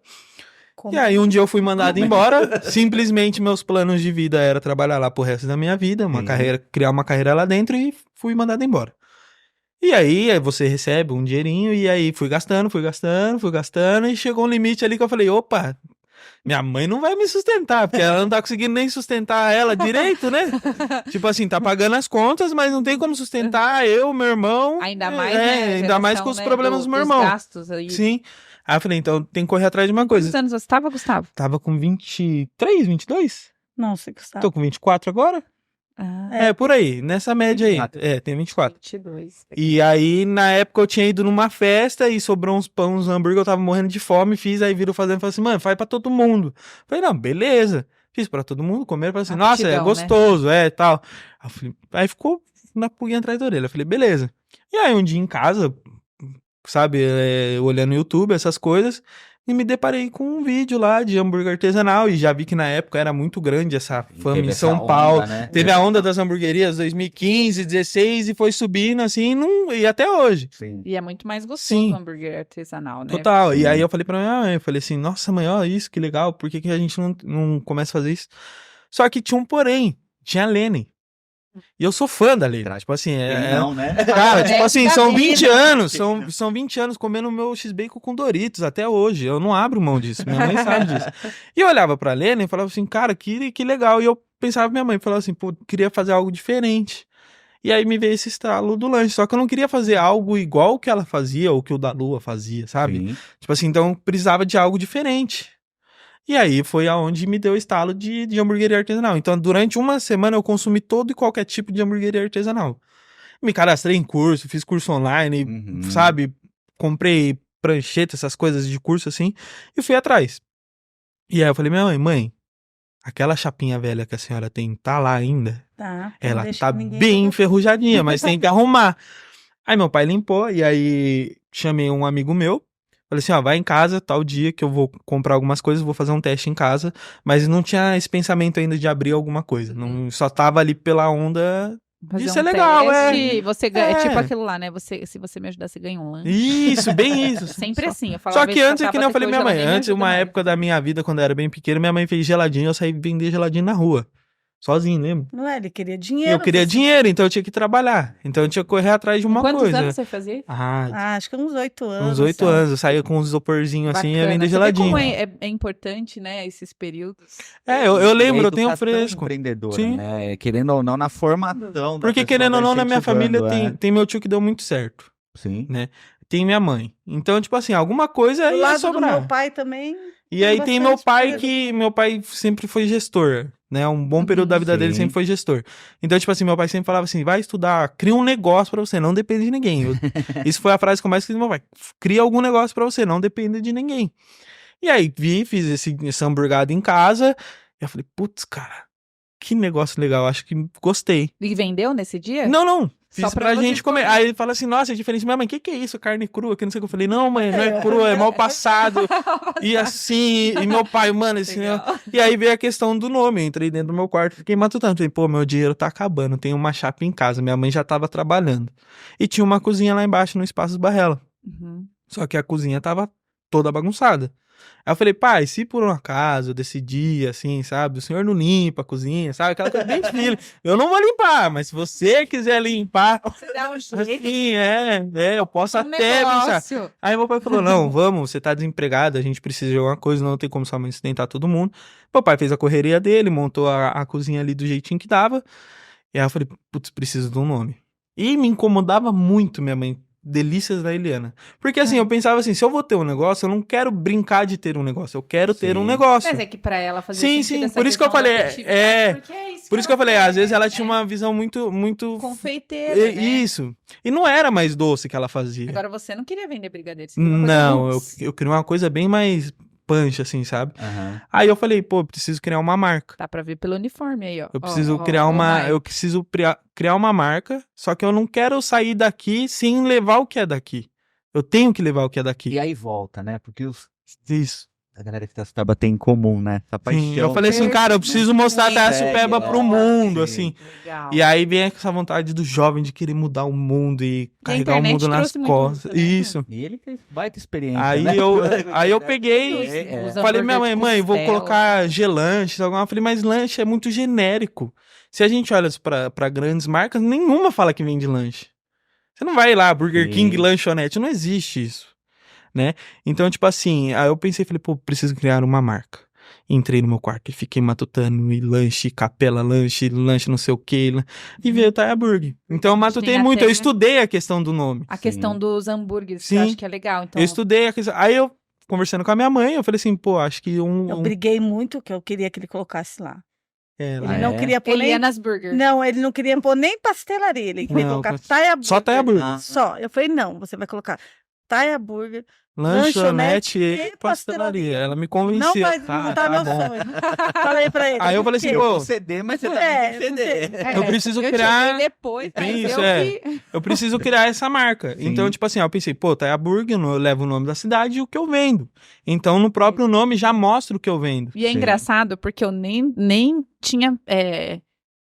E aí um dia eu fui mandado embora, simplesmente meus planos de vida era trabalhar lá pro resto da minha vida, criar uma carreira lá dentro e fui mandado embora. E aí você recebe um dinheirinho e aí fui gastando e chegou um limite ali que eu falei, opa, minha mãe não vai me sustentar, porque ela não tá conseguindo nem sustentar ela direito, né? Tipo assim, tá pagando as contas, mas não tem como sustentar eu, meu irmão. Ainda mais, né? Ainda mais com os problemas do meu irmão. Gastos aí. Sim. Aí eu falei, então tem que correr atrás de uma coisa. Quantos anos você tava, Gustavo? Tava com 23, 22? Não, sei, Gustavo. Tô com 24 agora? Por aí, nessa média aí. Tem 24. 22. E aí, na época, eu tinha ido numa festa e sobrou uns pão, uns hambúrguer, eu tava morrendo de fome, aí virou fazendo, falei assim, mano, faz pra todo mundo. Falei, não, beleza. Fiz pra todo mundo comer, falei assim, nossa, é gostoso, né? Tal. Aí ficou na pulguinha atrás da orelha. Eu falei, beleza. E aí um dia em casa, sabe, olhando no YouTube, essas coisas, e me deparei com um vídeo lá de hambúrguer artesanal, e já vi que na época era muito grande essa fama em São Paulo. Né? Teve a onda das hamburguerias 2015, 2016, e foi subindo assim, e até hoje. Sim. E é muito mais gostoso o hambúrguer artesanal, né? Total. E aí eu falei pra minha mãe, eu falei assim, nossa mãe, ó isso, que legal, por que a gente não começa a fazer isso? Só que tinha um porém, tinha a Lene. E eu sou fã da Lene. Tipo assim, não, né? Cara, tipo assim, são 20 anos. São 20 anos comendo meu X-Bacon com Doritos até hoje. Eu não abro mão disso. Minha mãe sabe disso. E eu olhava pra Lene e falava assim, cara, que legal. E eu pensava pra minha mãe, falava assim, pô, queria fazer algo diferente. E aí me veio esse estalo do lanche. Só que eu não queria fazer algo igual o que ela fazia ou que o da Lua fazia, sabe? Sim. Tipo assim, então precisava de algo diferente. E aí foi aonde me deu o estalo de hamburgueria artesanal. Então, durante uma semana, eu consumi todo e qualquer tipo de hamburgueria artesanal. Me cadastrei em curso, fiz curso online, sabe? Comprei prancheta, essas coisas de curso assim, e fui atrás. E aí eu falei, minha mãe, aquela chapinha velha que a senhora tem, tá lá ainda? Tá. Ela tá bem enferrujadinha, mas tem que arrumar. Aí meu pai limpou, e aí chamei um amigo meu. Falei assim, ó, vai em casa, tal dia que eu vou comprar algumas coisas, vou fazer um teste em casa. Mas não tinha esse pensamento ainda de abrir alguma coisa. Não, só tava ali pela onda. Isso é legal, teste, você ganha, é tipo aquilo lá, né? Se você me ajudar, você ganha um lanche. Isso, bem isso. Sempre assim. Eu falava, só que antes, que nem eu falei minha mãe, antes, uma época da minha vida, quando eu era bem pequeno, minha mãe fez geladinho, eu saí vender geladinho na rua. Sozinho, lembra? Não é, ele queria dinheiro. Eu queria dinheiro, então eu tinha que trabalhar. Então eu tinha que correr atrás de uma coisa. Quantos anos você fazia isso? Acho que uns 8 anos. Uns 8 anos. Eu saía com uns isoporzinhos assim e ia vender geladinho. Como é importante, né, esses períodos. Eu lembro, eu tenho fresco. Empreendedora, sim. Né? Querendo ou não, na formação. Porque querendo ou não, na minha família tem meu tio que deu muito certo. Sim. Né? Tem minha mãe. Então, tipo assim, alguma coisa ia sobrar. Do meu pai também. E aí tem meu pai que... Meu pai sempre foi gestor, né? Um bom período da vida dele sempre foi gestor. Então, tipo assim, meu pai sempre falava assim, vai estudar, cria um negócio pra você, não depende de ninguém. Isso foi a frase que eu mais quis do meu pai. Cria algum negócio pra você, não depende de ninguém. E aí, fiz esse hamburgado em casa, e eu falei, putz, cara, que negócio legal, acho que gostei. E vendeu nesse dia? Não. Fiz pra gente comer. Aí ele fala assim, nossa, é diferente. Minha mãe, o que é isso? Carne crua? Que não sei o que eu falei. Não, mãe, não é crua, é mal passado. E assim, e meu pai, mano, assim... E aí veio a questão do nome. Eu entrei dentro do meu quarto, fiquei matutando. Falei, pô, meu dinheiro tá acabando, tem uma chapa em casa. Minha mãe já tava trabalhando. E tinha uma cozinha lá embaixo, no Espaço Barrela. Só que a cozinha tava toda bagunçada. Aí eu falei, pai, se por um acaso eu decidir, assim, sabe, o senhor não limpa a cozinha, sabe, aquela coisa bem filha, eu não vou limpar, mas se você quiser limpar, você dá um jeito. Assim, eu posso até pensar. Aí meu pai falou, não, vamos, você tá desempregado, a gente precisa de alguma coisa, não tem como sua mãe sustentar todo mundo. Meu pai fez a correria dele, montou a cozinha ali do jeitinho que dava, e aí eu falei, putz, preciso de um nome. E me incomodava muito minha mãe, Delícias da Eliana. Porque assim, eu pensava assim, se eu vou ter um negócio, eu não quero brincar de ter um negócio, eu quero ter um negócio. Mas é que pra ela fazer sim, por isso que eu falei, por isso que eu falei, às vezes ela tinha uma visão muito confeiteira, né? Isso. E não era mais doce que ela fazia. Agora você não queria vender brigadeiro, não, eu queria uma coisa bem mais punch, assim, sabe? Aí eu falei, pô, preciso criar uma marca. Dá pra ver pelo uniforme aí, ó. Eu preciso criar uma marca, só que eu não quero sair daqui sem levar o que é daqui. Eu tenho que levar o que é daqui. E aí volta, né? Porque Isso. A galera que tá Supeba tem em comum, né? Essa paixão. Sim, eu falei assim, cara, eu preciso mostrar até a Supeba pro mundo, assim. Legal. E aí vem essa vontade do jovem de querer mudar o mundo e carregar o mundo nas costas. Isso. E ele fez baita experiência, aí, né? aí eu peguei, falei, minha mãe, vou colocar gelanches, alguma. Eu falei, mas lanche é muito genérico. Se a gente olha pra grandes marcas, nenhuma fala que vende lanche. Você não vai lá, Burger King, lanchonete, não existe isso. Né? Então, tipo assim, aí eu pensei, falei, pô, preciso criar uma marca. Entrei no meu quarto e fiquei matutando, e lanche, capela, lanche não sei o que, e veio o Taya Burger. Então eu matutei muito, eu estudei a questão do nome. A questão dos hambúrgueres, que eu acho que é legal. Então... Eu estudei a questão, aí eu, conversando com a minha mãe, eu falei assim, pô, acho que Eu briguei muito, que eu queria que ele colocasse lá. Ele não queria pôr Eliana's Burger. Não, ele não queria pôr nem pastelaria, ele queria colocar Taya Burger. Só Taya Burger. Só. Eu falei, não, você vai colocar Thai Burger, lanchonete e pastelaria. Ela me convencia. Não tá meu sonho. Falei pra ele. Aí eu falei assim, pô, ceder, mas você vai ceder. Eu preciso criar. Depois, Eu preciso criar essa marca. Sim. Então, tipo assim, eu pensei, pô, Thai Burger, eu levo o nome da cidade e o que eu vendo. Então, no próprio nome já mostra o que eu vendo. E é engraçado porque eu nem tinha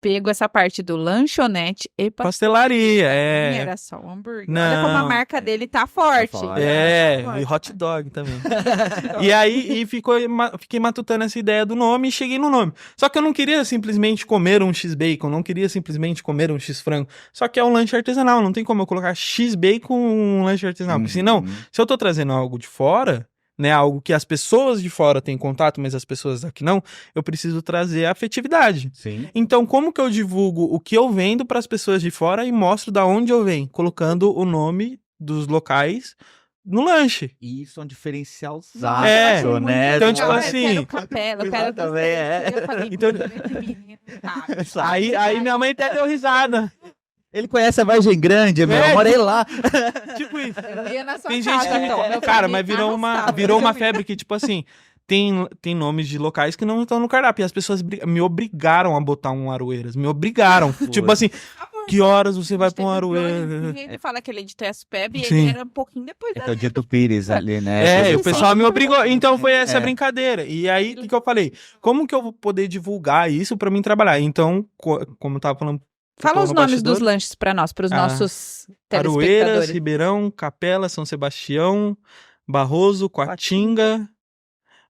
pego essa parte do lanchonete e pastelaria. Era só um hambúrguer. Não. Olha como a marca dele tá forte. E hot dog também. E aí, fiquei matutando essa ideia do nome e cheguei no nome. Só que eu não queria simplesmente comer um X-Bacon, não queria simplesmente comer um X-Frango. Só que é um lanche artesanal, não tem como eu colocar X-Bacon um lanche artesanal. Porque senão, se eu tô trazendo algo de fora, né, algo que as pessoas de fora têm contato, mas as pessoas aqui não, eu preciso trazer a afetividade. Sim. Então, como que eu divulgo o que eu vendo para as pessoas de fora e mostro da onde eu venho? Colocando o nome dos locais no lanche. E isso é um diferencial né? Então, tipo assim... Eu quero também, Então, aí minha mãe até deu risada. Ele conhece a Vargem Grande, meu. Eu morei lá. Tipo isso. Tem gente que... Cara, mas virou uma febre que, tipo assim, tem nomes de locais que não estão no cardápio. E as pessoas me obrigaram a botar um Aroeiras. Me obrigaram. Tipo assim, que horas você vai pra um Aroeiras? Ele fala que ele é de Tessupeb e ele era um pouquinho depois da... É o Dito Pires ali, né? O pessoal me obrigou. Então foi essa brincadeira. E aí, o que eu falei? Como que eu vou poder divulgar isso pra mim trabalhar? Então, como eu tava falando, fala os nomes dos lanches para nós, para os nossos telespectadores. Aroeiras, Ribeirão, Capela, São Sebastião, Barroso, Coatinga,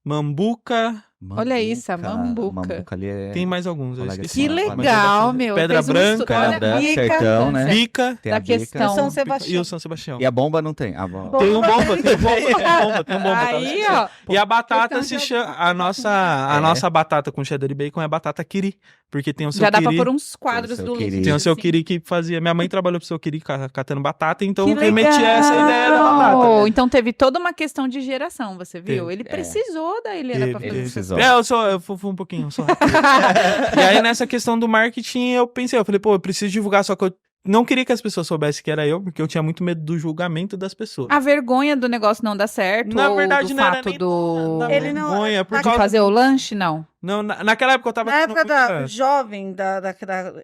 Mambuca. Olha isso, a Mambuca. Mambuca ali Tem mais alguns. Que legal, meu. Pedra Branca, Sertão, né? Bica. Tem da questão. São Sebastião. E o São Sebastião. E a bomba não tem. A bomba. Tem um bomba. Aí, ó. E a batata se chama... A nossa batata com cheddar e bacon é batata Kiri. Porque tem o seu Já Kiri. dá pra pôr uns quadros do livro. Tem o seu Kiri que fazia... Minha mãe trabalhou pro seu Kiri catando batata, então eu remeti essa ideia da batata. Então teve toda uma questão de geração, você viu? Ele precisou da Eliana pra fazer isso. Eu fui um pouquinho, só. E aí, nessa questão do marketing, eu falei, pô, eu preciso divulgar, só que eu não queria que as pessoas soubessem que era eu, porque eu tinha muito medo do julgamento das pessoas. A vergonha do negócio não dar certo? Na verdade, do não fato era nem ele vergonha. Por causa de fazer o lanche, não? Não, naquela época eu tava... Na época da jovem,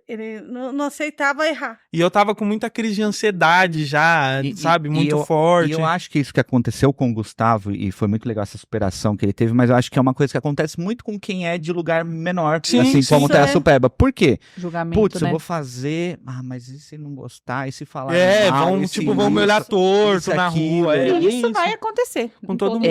ele não aceitava errar. E eu tava com muita crise de ansiedade já, sabe? Muito forte. E eu acho que isso que aconteceu com o Gustavo, e foi muito legal essa superação que ele teve, mas eu acho que é uma coisa que acontece muito com quem é de lugar menor, assim como o Tessupeba. Por quê? Julgamento, Putz, né? eu vou fazer... mas e se não gostar? E se falar mal? Vão me olhar torto na rua. Isso vai acontecer. Com todo mundo.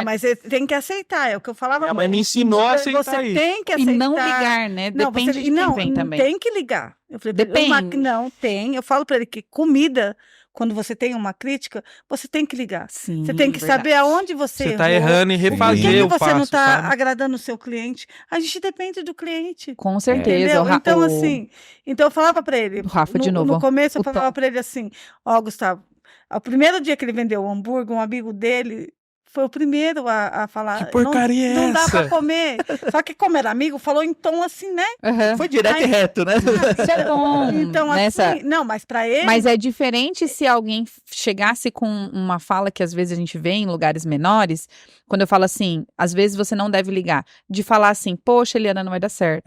Mas tem que aceitar, é o que eu falava. Minha mãe me ensinou a aceitar. Você tem que aceitar. E não ligar, né? Depende de quem vem também. Tem que ligar. Eu falei, depende. Não, tem. Eu falo pra ele que comida, quando você tem uma crítica, você tem que ligar. Sim, você tem que saber aonde você errou. Você tá errando e refazer o que você não tá agradando o seu cliente. A gente depende do cliente. Com certeza. Então, assim, eu falava pra ele. O Rafa, de novo. No começo, eu falava pra ele assim, Gustavo, o primeiro dia que ele vendeu o hambúrguer, um amigo dele foi o primeiro a falar. Que porcaria é essa? Não dá pra comer. Só que como era amigo, falou em tom assim, né? Foi direto e reto, né? Isso é bom. Então, assim, não, mas pra ele... Mas é diferente se alguém chegasse com uma fala que às vezes a gente vê em lugares menores, quando eu falo assim, às vezes você não deve ligar, de falar assim, poxa, Eliana, não vai dar certo.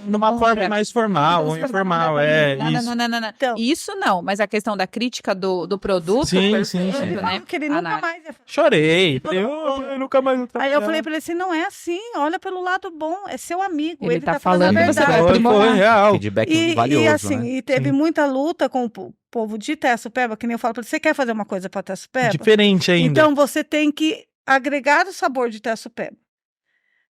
Numa forma mais formal ou informal, Não. Então, isso não, mas a questão da crítica do produto... Sim. Né? Porque ele nunca mais... Chorei. Eu nunca mais vou trabalhar. Aí eu falei pra ele assim, não é assim, olha pelo lado bom, é seu amigo. Ele tá falando que você vai aprimorar. Foi real. Feedback valioso, e assim, né? E teve muita luta com o povo de Tessupeba, que nem eu falo pra ele, você quer fazer uma coisa pra Tessupeba? Diferente ainda. Então você tem que agregar o sabor de Tessupeba.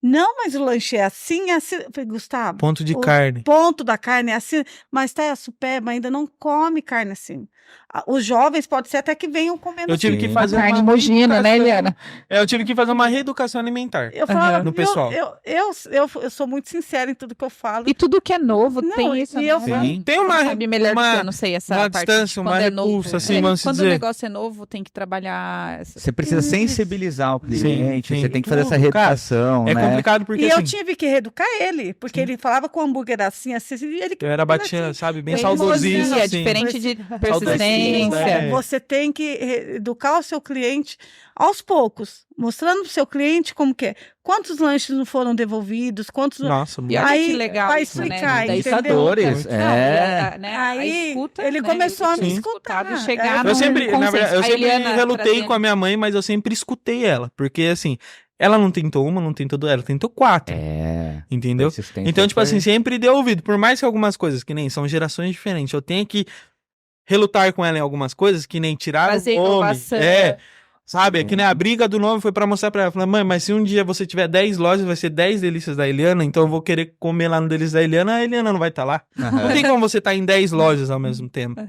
Não, mas o lanche é assim. Eu falei, Gustavo. Ponto de carne. Ponto da carne é assim, mas Tessupeba ainda não come carne assim. Os jovens pode ser até que venham comendo. Eu tive que fazer carne mogina, né, Eliana? Eu tive que fazer uma reeducação alimentar. Eu falo, no pessoal. Eu sou muito sincera em tudo que eu falo. E tudo que é novo tem isso. E eu falo, tem uma sabe melhor que eu não sei essa uma parte distância, uma repulsa, assim, vamos quando dizer. o negócio é novo, tem que trabalhar. Você precisa sensibilizar o cliente, Sim. você tem que fazer essa reeducação, né? É complicado porque eu tive que reeducar ele, porque ele falava com o hambúrguer assim, e ele... Eu era batia, sabe, bem Bem saudosista, é assim. diferente de persistência. experiência. Você tem que educar o seu cliente aos poucos, mostrando pro seu cliente como que é. Quantos lanches não foram devolvidos, quantos... Nossa, e olha aí, que legal vai isso, explicar, né? entendeu? Né? Aí escuta, ele começou a me escutar. Chegar eu sempre Eliana relutei com a minha mãe, mas eu sempre escutei ela, porque assim, ela não tentou uma, não tentou duas, ela tentou 4. Entendeu? Então, tipo assim, sempre deu ouvido, por mais que algumas coisas, que nem são gerações diferentes, eu tenho que relutar com ela em algumas coisas, que nem tirar o nome. Sabe? Que nem a briga do nome foi pra mostrar pra ela. Falar, mãe, mas se um dia você tiver 10 lojas, vai ser 10 delícias da Eliana, então eu vou querer comer lá no Delícias da Eliana, a Eliana não vai estar lá. Não tem como você estar em 10 lojas ao mesmo tempo.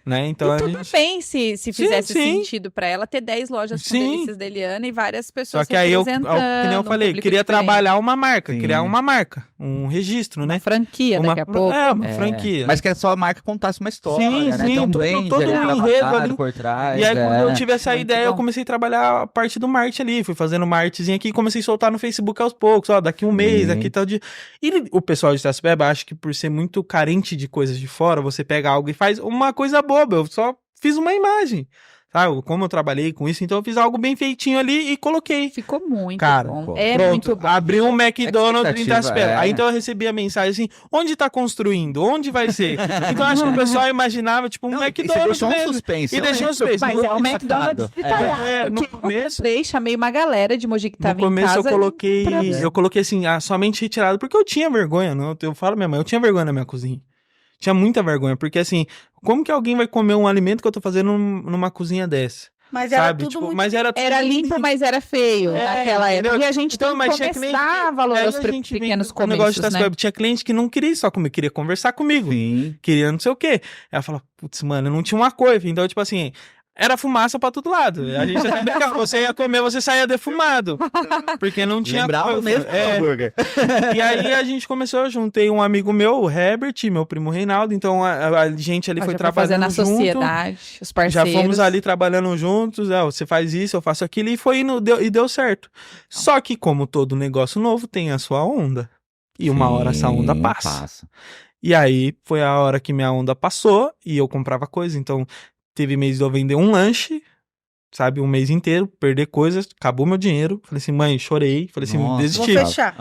Né? Então, e tudo bem se fizesse sentido pra ela ter 10 lojas com Delícias da Eliana e várias pessoas só que aí que nem eu falei, queria trabalhar uma marca, criar uma marca, um registro, né? Uma franquia daqui a pouco. Uma franquia. Mas que a sua marca contasse uma história, né? Sim, todo um enredo ali. Por trás. E aí, quando eu tive essa ideia, eu comecei a trabalhar a parte do marketing ali, fui fazendo uma artezinha aqui e comecei a soltar no Facebook aos poucos, ó, daqui um mês, aqui tal dia. E o pessoal de Itacipeba acha que por ser muito carente de coisas de fora, você pega algo e faz uma coisa boba, eu só fiz uma imagem, sabe? Como eu trabalhei com isso, então eu fiz algo bem feitinho ali e coloquei. Ficou muito bom. Pronto, muito bom. Abri um McDonald's em Itacipeba. Aí então eu recebi a mensagem assim, onde tá construindo? Onde vai ser? Então acho que o pessoal imaginava, tipo, um McDonald's. Deixou um suspense. E deixou um suspense. Mas é o McDonald's de Itaiá. No começo... Chamei uma galera de Mogi que tava em casa. No começo eu coloquei assim, somente retirado, porque eu tinha vergonha, não? Eu falo minha mãe, eu tinha vergonha na minha cozinha. Tinha muita vergonha, porque assim, como que alguém vai comer um alimento que eu tô fazendo numa cozinha dessa? Mas era sabe? tudo tipo, muito... mas era tudo era limpo, mas era feio naquela época. E a gente então, tem que dar valor aos pequenos começos, né? Tinha cliente que não queria só comer, queria conversar comigo. Sim. Queria não sei o quê. Ela falou, putz, mano, não tinha uma coisa. Então, tipo assim... Era fumaça pra todo lado. A gente até brincava, você ia comer, você saía defumado. Porque não tinha... Lembrava mesmo hambúrguer. E aí a gente começou, eu juntei um amigo meu, o Herbert, meu primo Reinaldo, então a gente ali foi trabalhando junto. Fazendo a sociedade, os parceiros. Já fomos ali trabalhando juntos, você faz isso, eu faço aquilo, e foi indo, e deu certo. Só que como todo negócio novo, tem a sua onda. E uma hora essa onda passa. E aí foi a hora que minha onda passou, e eu comprava coisa, então... Teve mês de eu vender um lanche, sabe, um mês inteiro, perder coisas, acabou meu dinheiro. Falei assim, mãe, chorei. Falei assim, desisti. Vou fechar.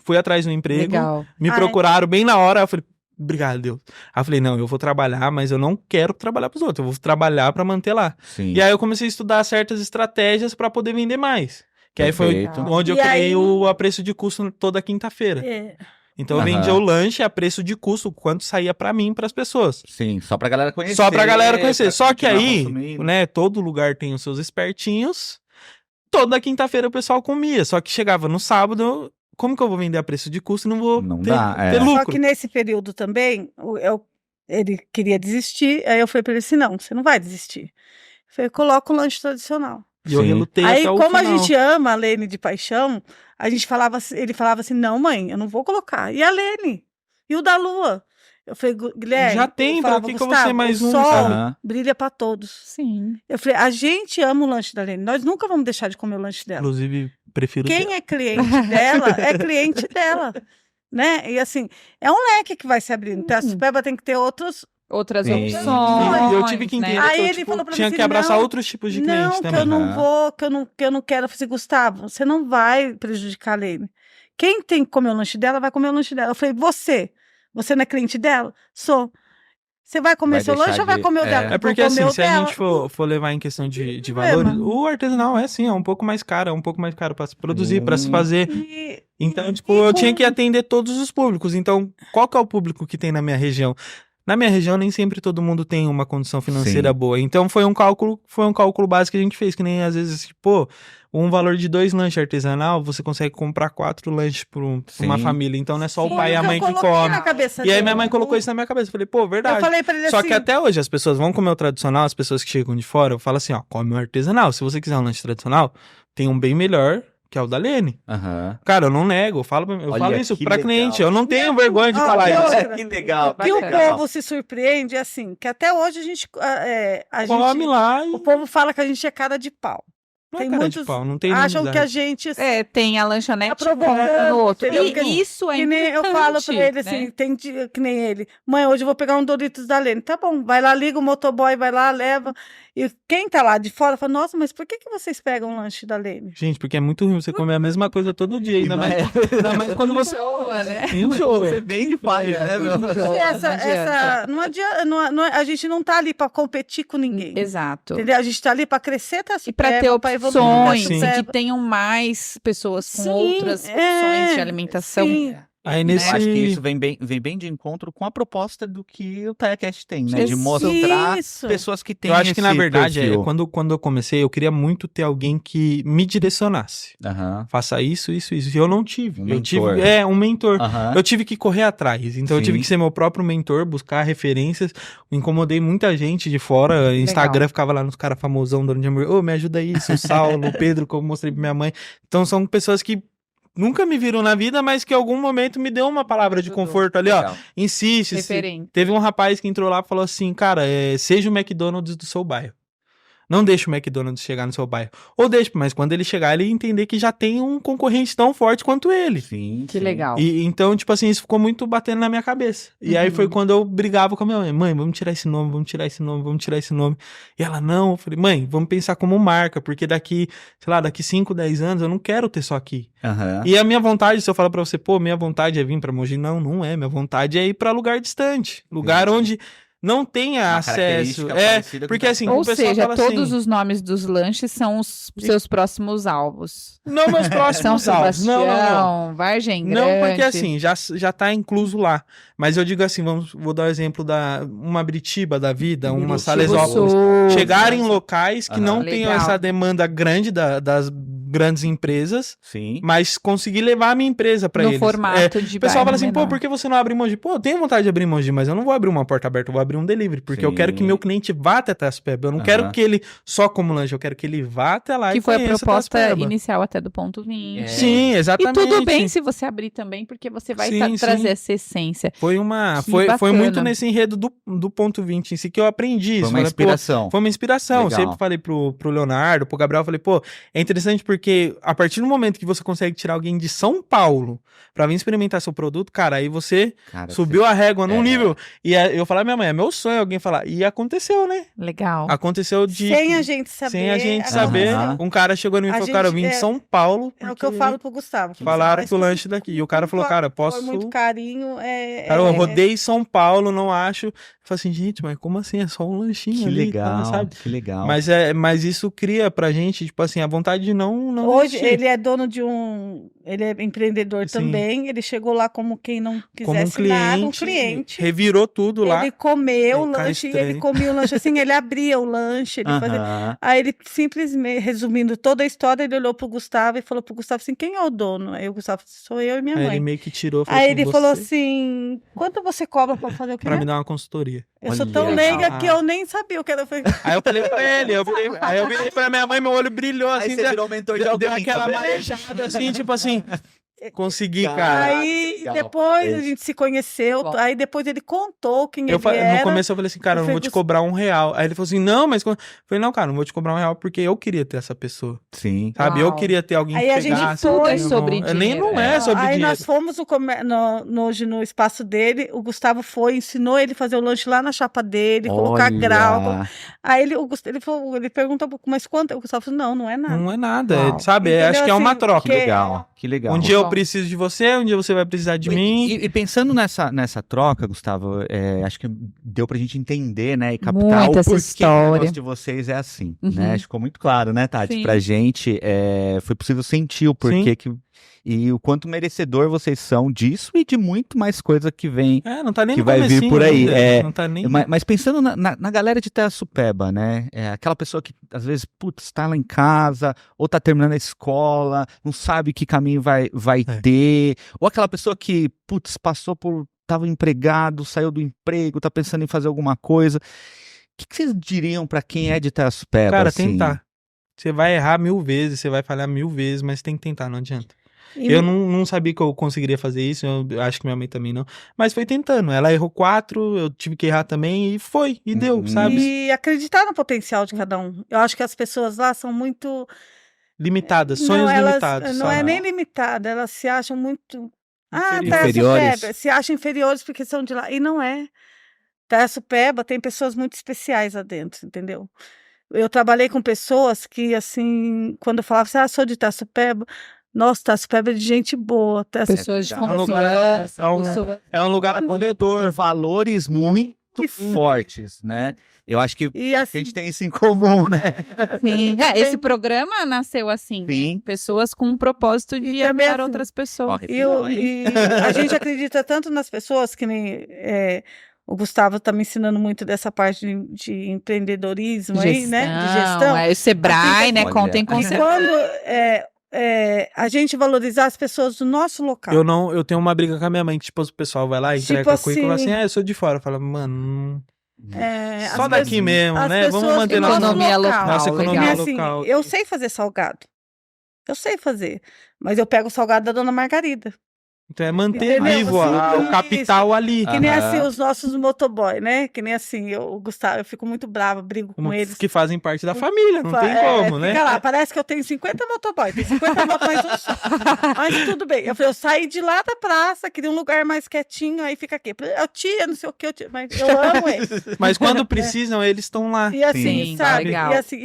Fui atrás do emprego, legal. Me procuraram bem na hora. Eu falei, obrigado, Deus. Aí eu falei, não, eu vou trabalhar, mas eu não quero trabalhar pros outros, eu vou trabalhar pra manter lá. Sim. E aí eu comecei a estudar certas estratégias pra poder vender mais. Que aí foi onde eu criei a preço de custo toda quinta-feira. Então eu vendia o lanche a preço de custo, quanto saía pra mim e pras pessoas. Sim, só pra galera conhecer. Só pra galera conhecer. Só que aí, né, todo lugar tem os seus espertinhos. Toda quinta-feira o pessoal comia. Só que chegava no sábado, como que eu vou vender a preço de custo e não vou ter lucro? Só que nesse período também, ele queria desistir. Aí eu falei pra ele assim, não, você não vai desistir. Eu falei, coloca o lanche tradicional. E eu relutei aí, até o como final. A gente ama a Lene de paixão, ele falava assim, não, mãe, eu não vou colocar. E a Lene? E o da Lua? Eu falei, Guilherme... Já tem, pra que eu vou ser mais um? O sol brilha pra todos. Sim. Eu falei, a gente ama o lanche da Lene, nós nunca vamos deixar de comer o lanche dela. Inclusive, prefiro Quem é cliente dela, é cliente dela. Né? E assim, é um leque que vai se abrindo. Então, a Itacipeba tem que ter outras opções. Eu tive que entender que eu falou pra tinha que abraçar outros tipos de clientes também. Que eu não vou, que eu não quero. Eu falei assim, Gustavo, você não vai prejudicar a Lene. Quem tem que comer o lanche dela, vai comer o lanche dela. Eu falei, você não é cliente dela? Sou. Você vai comer seu lanche ou vai comer o dela? É porque assim, se a gente for levar em questão de valores, o artesanal é um pouco mais caro, para se produzir, para se fazer. Então, tipo, eu tinha que atender todos os públicos. Então, qual que é o público que tem na minha região? Na minha região, nem sempre todo mundo tem uma condição financeira boa. Então, foi um cálculo básico que a gente fez, que nem às vezes, tipo, um valor de 2 lanches artesanal, você consegue comprar 4 lanches pra uma família. Então, não é só o pai e a mãe que come. E aí, minha mãe colocou isso na minha cabeça. Eu falei, pô, verdade. Eu falei pra ele só assim... que até hoje, as pessoas vão comer o tradicional, as pessoas que chegam de fora, eu falo assim, ó, come o artesanal. Se você quiser um lanche tradicional, tem um bem melhor, que é o da Lene. Cara, eu não nego, eu falo isso pra cliente. Eu não tenho vergonha de falar isso. Que legal. Que o povo se surpreende, assim, que até hoje a gente come lá. O povo fala que a gente é cara de pau. Não tem é cara muitos de pau, não tem acham inimizade. que a gente tem a lanchonete aprovando no outro. entendeu? E isso é que nem eu falo pra ele assim, né? tem dia que nem ele. Mãe, hoje eu vou pegar um Doritos da Lene. Tá bom, vai lá, liga o motoboy, vai lá, leva. E quem tá lá de fora fala, nossa, mas por que vocês pegam um lanche da Lene? Gente, porque é muito ruim você comer a mesma coisa todo dia, ainda mais quando você... Enjoa, né? Enjoa. Você vem de falha, né, meu? A gente não tá ali pra competir com ninguém. Exato. Entendeu? A gente tá ali pra crescer, tá E pra ter opções, Sim. que tenham mais pessoas com outras opções de alimentação. Sim. Aí nesse... Eu acho que isso vem bem de encontro com a proposta do que o TaiaCast tem, né? De mostrar pessoas que têm Eu acho que, na verdade, quando eu comecei, eu queria muito ter alguém que me direcionasse. Faça isso. E eu não tive. Um mentor. Eu tive que correr atrás. Então, eu tive que ser meu próprio mentor, buscar referências. Incomodei muita gente de fora. Instagram ficava lá nos caras famosão, dono de hambúrguer. Me ajuda isso. O Saulo, o Pedro, que eu mostrei pra minha mãe. Então, são pessoas que nunca me viram na vida, mas que em algum momento me deu uma palavra de conforto ali, ó. Insiste. Teve um rapaz que entrou lá e falou assim, cara, seja o McDonald's do seu bairro. Não deixa o McDonald's chegar no seu bairro. Ou deixa, mas quando ele chegar, ele entender que já tem um concorrente tão forte quanto ele. Que legal. E então, tipo assim, isso ficou muito batendo na minha cabeça. E aí foi quando eu brigava com a minha mãe. Mãe, vamos tirar esse nome, vamos tirar esse nome, vamos tirar esse nome. E ela, não. Eu falei, mãe, vamos pensar como marca, porque daqui 5, 10 anos eu não quero ter só aqui. E a minha vontade, se eu falar pra você, minha vontade é vir pra Mogi, não é. Minha vontade é ir pra lugar distante. Lugar onde não tenha acesso. Porque assim, ou o pessoal seja, fala todos assim, os nomes dos lanches são os seus próximos alvos. Não, meus próximos São alvos. Sebastião, Vargem Grande. Não, porque assim, já tá incluso lá. Mas eu digo assim, vou dar o exemplo uma Britiba da vida, uma Salesópolis. Chegar em locais que não tenham essa demanda grande das grandes empresas, mas conseguir levar a minha empresa pra eles. No formato de o pessoal fala assim, menor. por que você não abre em Mogi? Eu tenho vontade de abrir em Mogi, mas eu não vou abrir uma porta aberta, eu vou abrir um delivery, porque eu quero que meu cliente vá até Itaçupeba. Eu não quero que ele só como lanche, eu quero que ele vá até lá que foi a proposta inicial até do ponto 20. Sim, exatamente. E tudo bem se você abrir também, porque você vai trazer essa essência. Foi muito nesse enredo do ponto 20 em si que eu aprendi. Foi uma inspiração. Foi uma inspiração. Eu sempre falei pro Leonardo, pro Gabriel, eu falei, é interessante porque a partir do momento que você consegue tirar alguém de São Paulo pra vir experimentar seu produto, cara, aí você subiu a régua num nível. E eu falava, minha mãe, é meu sonho alguém falar. E aconteceu, né? Legal. Aconteceu sem a gente saber. Sem a gente saber. Um cara chegou em mim e falou, cara, eu vim de São Paulo. É o que eu falo pro Gustavo. Falaram que o lanche daqui. E o cara falou, cara, posso... Foi muito carinho. Cara, eu rodei São Paulo, não acho. Eu falei assim, gente, mas como assim? É só um lanchinho que ali. Legal, sabe? Que legal. Mas isso cria pra gente, tipo assim, a vontade de não Hoje existir. ele é dono de ele é empreendedor também. Ele chegou lá como quem não quisesse nada, um cliente. Revirou tudo lá. Ele comeu o lanche, ele comia o lanche assim, ele abria o lanche, ele fazia... Aí ele simplesmente, resumindo toda a história, ele olhou pro Gustavo e falou pro Gustavo assim, quem é o dono? Aí o Gustavo, sou eu e minha mãe. Aí ele meio que tirou. Aí ele falou assim, quanto você cobra pra fazer o quê? Pra me dar uma consultoria. Eu sou tão leiga que eu nem sabia o que era. Aí eu falei pra ele, aí eu virei pra minha mãe, meu olho brilhou assim. Aí você virou mentor de alguém. Deu aquela marejada assim, tipo assim... Consegui, cara. Aí depois a gente se conheceu. Aí depois ele contou quem ele era. No começo eu falei assim, cara, eu não vou te cobrar R$1. Aí ele falou assim, não, mas... Eu falei, não, cara, não vou te cobrar R$1 porque eu queria ter essa pessoa. Sim. Sabe? Eu queria ter alguém aí que a gente pegasse. Tudo é sobre dinheiro. Não é sobre aí dinheiro. Nós fomos hoje no espaço dele, o Gustavo ensinou ele a fazer o lanche lá na chapa dele, colocar grau. Aí ele perguntou, mas quanto? O Gustavo falou, não é nada. Não é nada, sabe? Acho que é uma troca. Que legal. Um dia eu preciso de você, um dia você vai precisar de mim. E pensando nessa troca, Gustavo, acho que deu pra gente entender, né, e captar o porquê que o negócio de vocês é assim, né? Ficou muito claro, né, Tati? Sim. Pra gente, foi possível sentir o porquê e o quanto merecedor vocês são disso e de muito mais coisa que vem, não tá nem que vai vir por aí. Não tá nem... Mas pensando na galera de Itaçupeba, né? Aquela pessoa que às vezes, tá lá em casa, ou tá terminando a escola, não sabe que caminho vai ter, ou aquela pessoa que, tava empregado, saiu do emprego, tá pensando em fazer alguma coisa. O que vocês diriam pra quem é de Itaçupeba? Cara, assim? tentar. Você vai errar 1000 vezes, você vai falhar 1000 vezes, mas tem que tentar, não adianta. Eu não sabia que eu conseguiria fazer isso, eu acho que minha mãe também não, mas foi tentando, ela errou 4, eu tive que errar também e deu, sabe? E acreditar no potencial de cada um. Eu acho que as pessoas lá são muito limitadas, sonhos limitados. Não é nem limitada, elas se acham muito... inferiores. Se acham inferiores porque são de lá. E não é. Taçupeba tem pessoas muito especiais lá dentro, entendeu? Eu trabalhei com pessoas que, assim, quando eu falava assim, sou de Taçupeba, nossa, Taçupeba é de gente boa. Pessoas de é um lugar acolhedor, valores muito fortes, né? Eu acho que a gente tem isso em comum, né? Sim, esse programa nasceu assim. Sim. Pessoas com um propósito de ajudar outras pessoas. E a gente acredita tanto nas pessoas que nem... o Gustavo está me ensinando muito dessa parte de empreendedorismo aí, né? De gestão. O Sebrae, né? Contem com Sebrae. Quando a gente valorizar as pessoas do nosso local. Eu tenho uma briga com a minha mãe, que tipo, o pessoal vai lá e entrega currículo assim, eu sou de fora. Fala, mano... só daqui mesmo, né? Vamos manter nossa economia local. Eu sei fazer salgado. Eu sei fazer. Mas eu pego o salgado da Dona Margarida. Então é manter vivo o capital ali. Que nem assim os nossos motoboy, né? Que nem assim, Gustavo, eu fico muito brava, brigo com eles. Que fazem parte da família, não tem como, né? Fica lá, parece que eu tenho 50 motoboy, tem 50 motoboys um só. Mas tudo bem. Eu saí de lá da praça, queria um lugar mais quietinho, aí fica aqui. Eu tia, não sei o que, mas eu amo eles. Mas quando precisam, eles estão lá. E assim, sim, sabe? legal. E assim,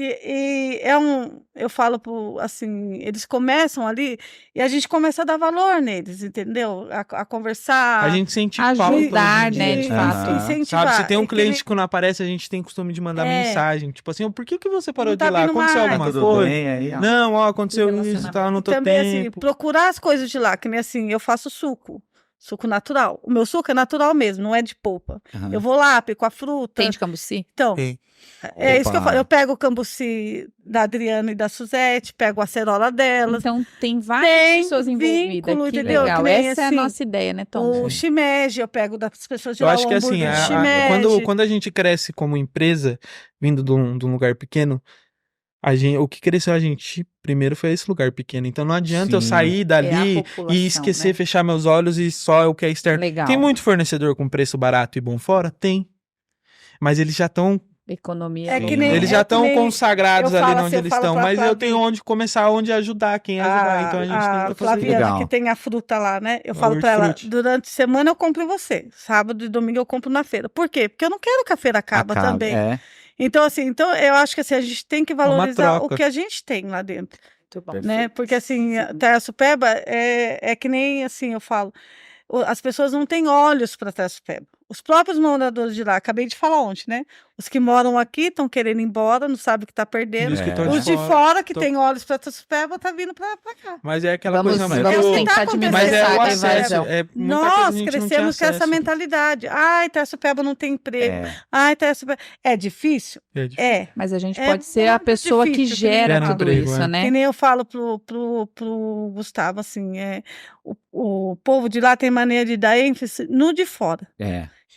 eu falo assim, eles começam ali e a gente começa a dar valor neles, entendeu? A conversar. A gente sente ajudar, né, de fato. Incentivar. Sabe, se tem um cliente que não aparece, a gente tem costume de mandar mensagem. Tipo assim, por que você parou de ir lá? Aconteceu alguma coisa? Não, aconteceu isso, tá, não tô também, tempo. Assim, procurar as coisas de lá, que nem assim, eu faço suco natural. O meu suco é natural mesmo, não é de polpa. Eu vou lá, pico a fruta. Tem de cambuci? Então, isso que eu falo. Eu pego o cambuci da Adriana e da Suzete, pego a acerola delas. Então, tem várias pessoas envolvidas. Que entendeu? legal. Que Essa é a assim, nossa ideia, né, Tom? O shimeji, eu pego das pessoas de lá. lá. Eu acho que assim, quando a gente cresce como empresa, vindo de um lugar pequeno, o que cresceu a gente primeiro foi esse lugar pequeno. Então não adianta eu sair dali e esquecer, fechar meus olhos e só o que é externo. Legal. Tem muito fornecedor com preço barato e bom fora? Tem. Mas eles já estão... eles já estão consagrados ali onde eles estão. Mas eu tenho onde começar, onde ajudar, quem ajudar. Então a gente tem que fazer. Flaviana, que tem a fruta lá, né? Eu falo pra ela, durante a semana eu compro em você. Sábado e domingo eu compro na feira. Por quê? Porque eu não quero que a feira acabe também. Então, assim, eu acho que assim, a gente tem que valorizar o que a gente tem lá dentro. Muito bom. Né? Porque assim, Taçupeba é que nem assim, eu falo, as pessoas não têm olhos para Taçupeba. Os próprios moradores de lá, acabei de falar ontem, né? Os que moram aqui estão querendo ir embora, não sabem o que está perdendo. Os de fora, que têm olhos para Taçupeba, tá vindo para cá. Mas é aquela coisa mais. Vamos tentar diminuir. Mas é o acesso. Nós crescemos com essa mentalidade. Ai, Taçupeba não tem emprego. Ai, Taçupeba... É difícil? Mas a gente pode ser a pessoa que gera tudo isso, né? Que nem eu falo pro Gustavo, assim, o povo de lá tem maneira de dar ênfase no de fora.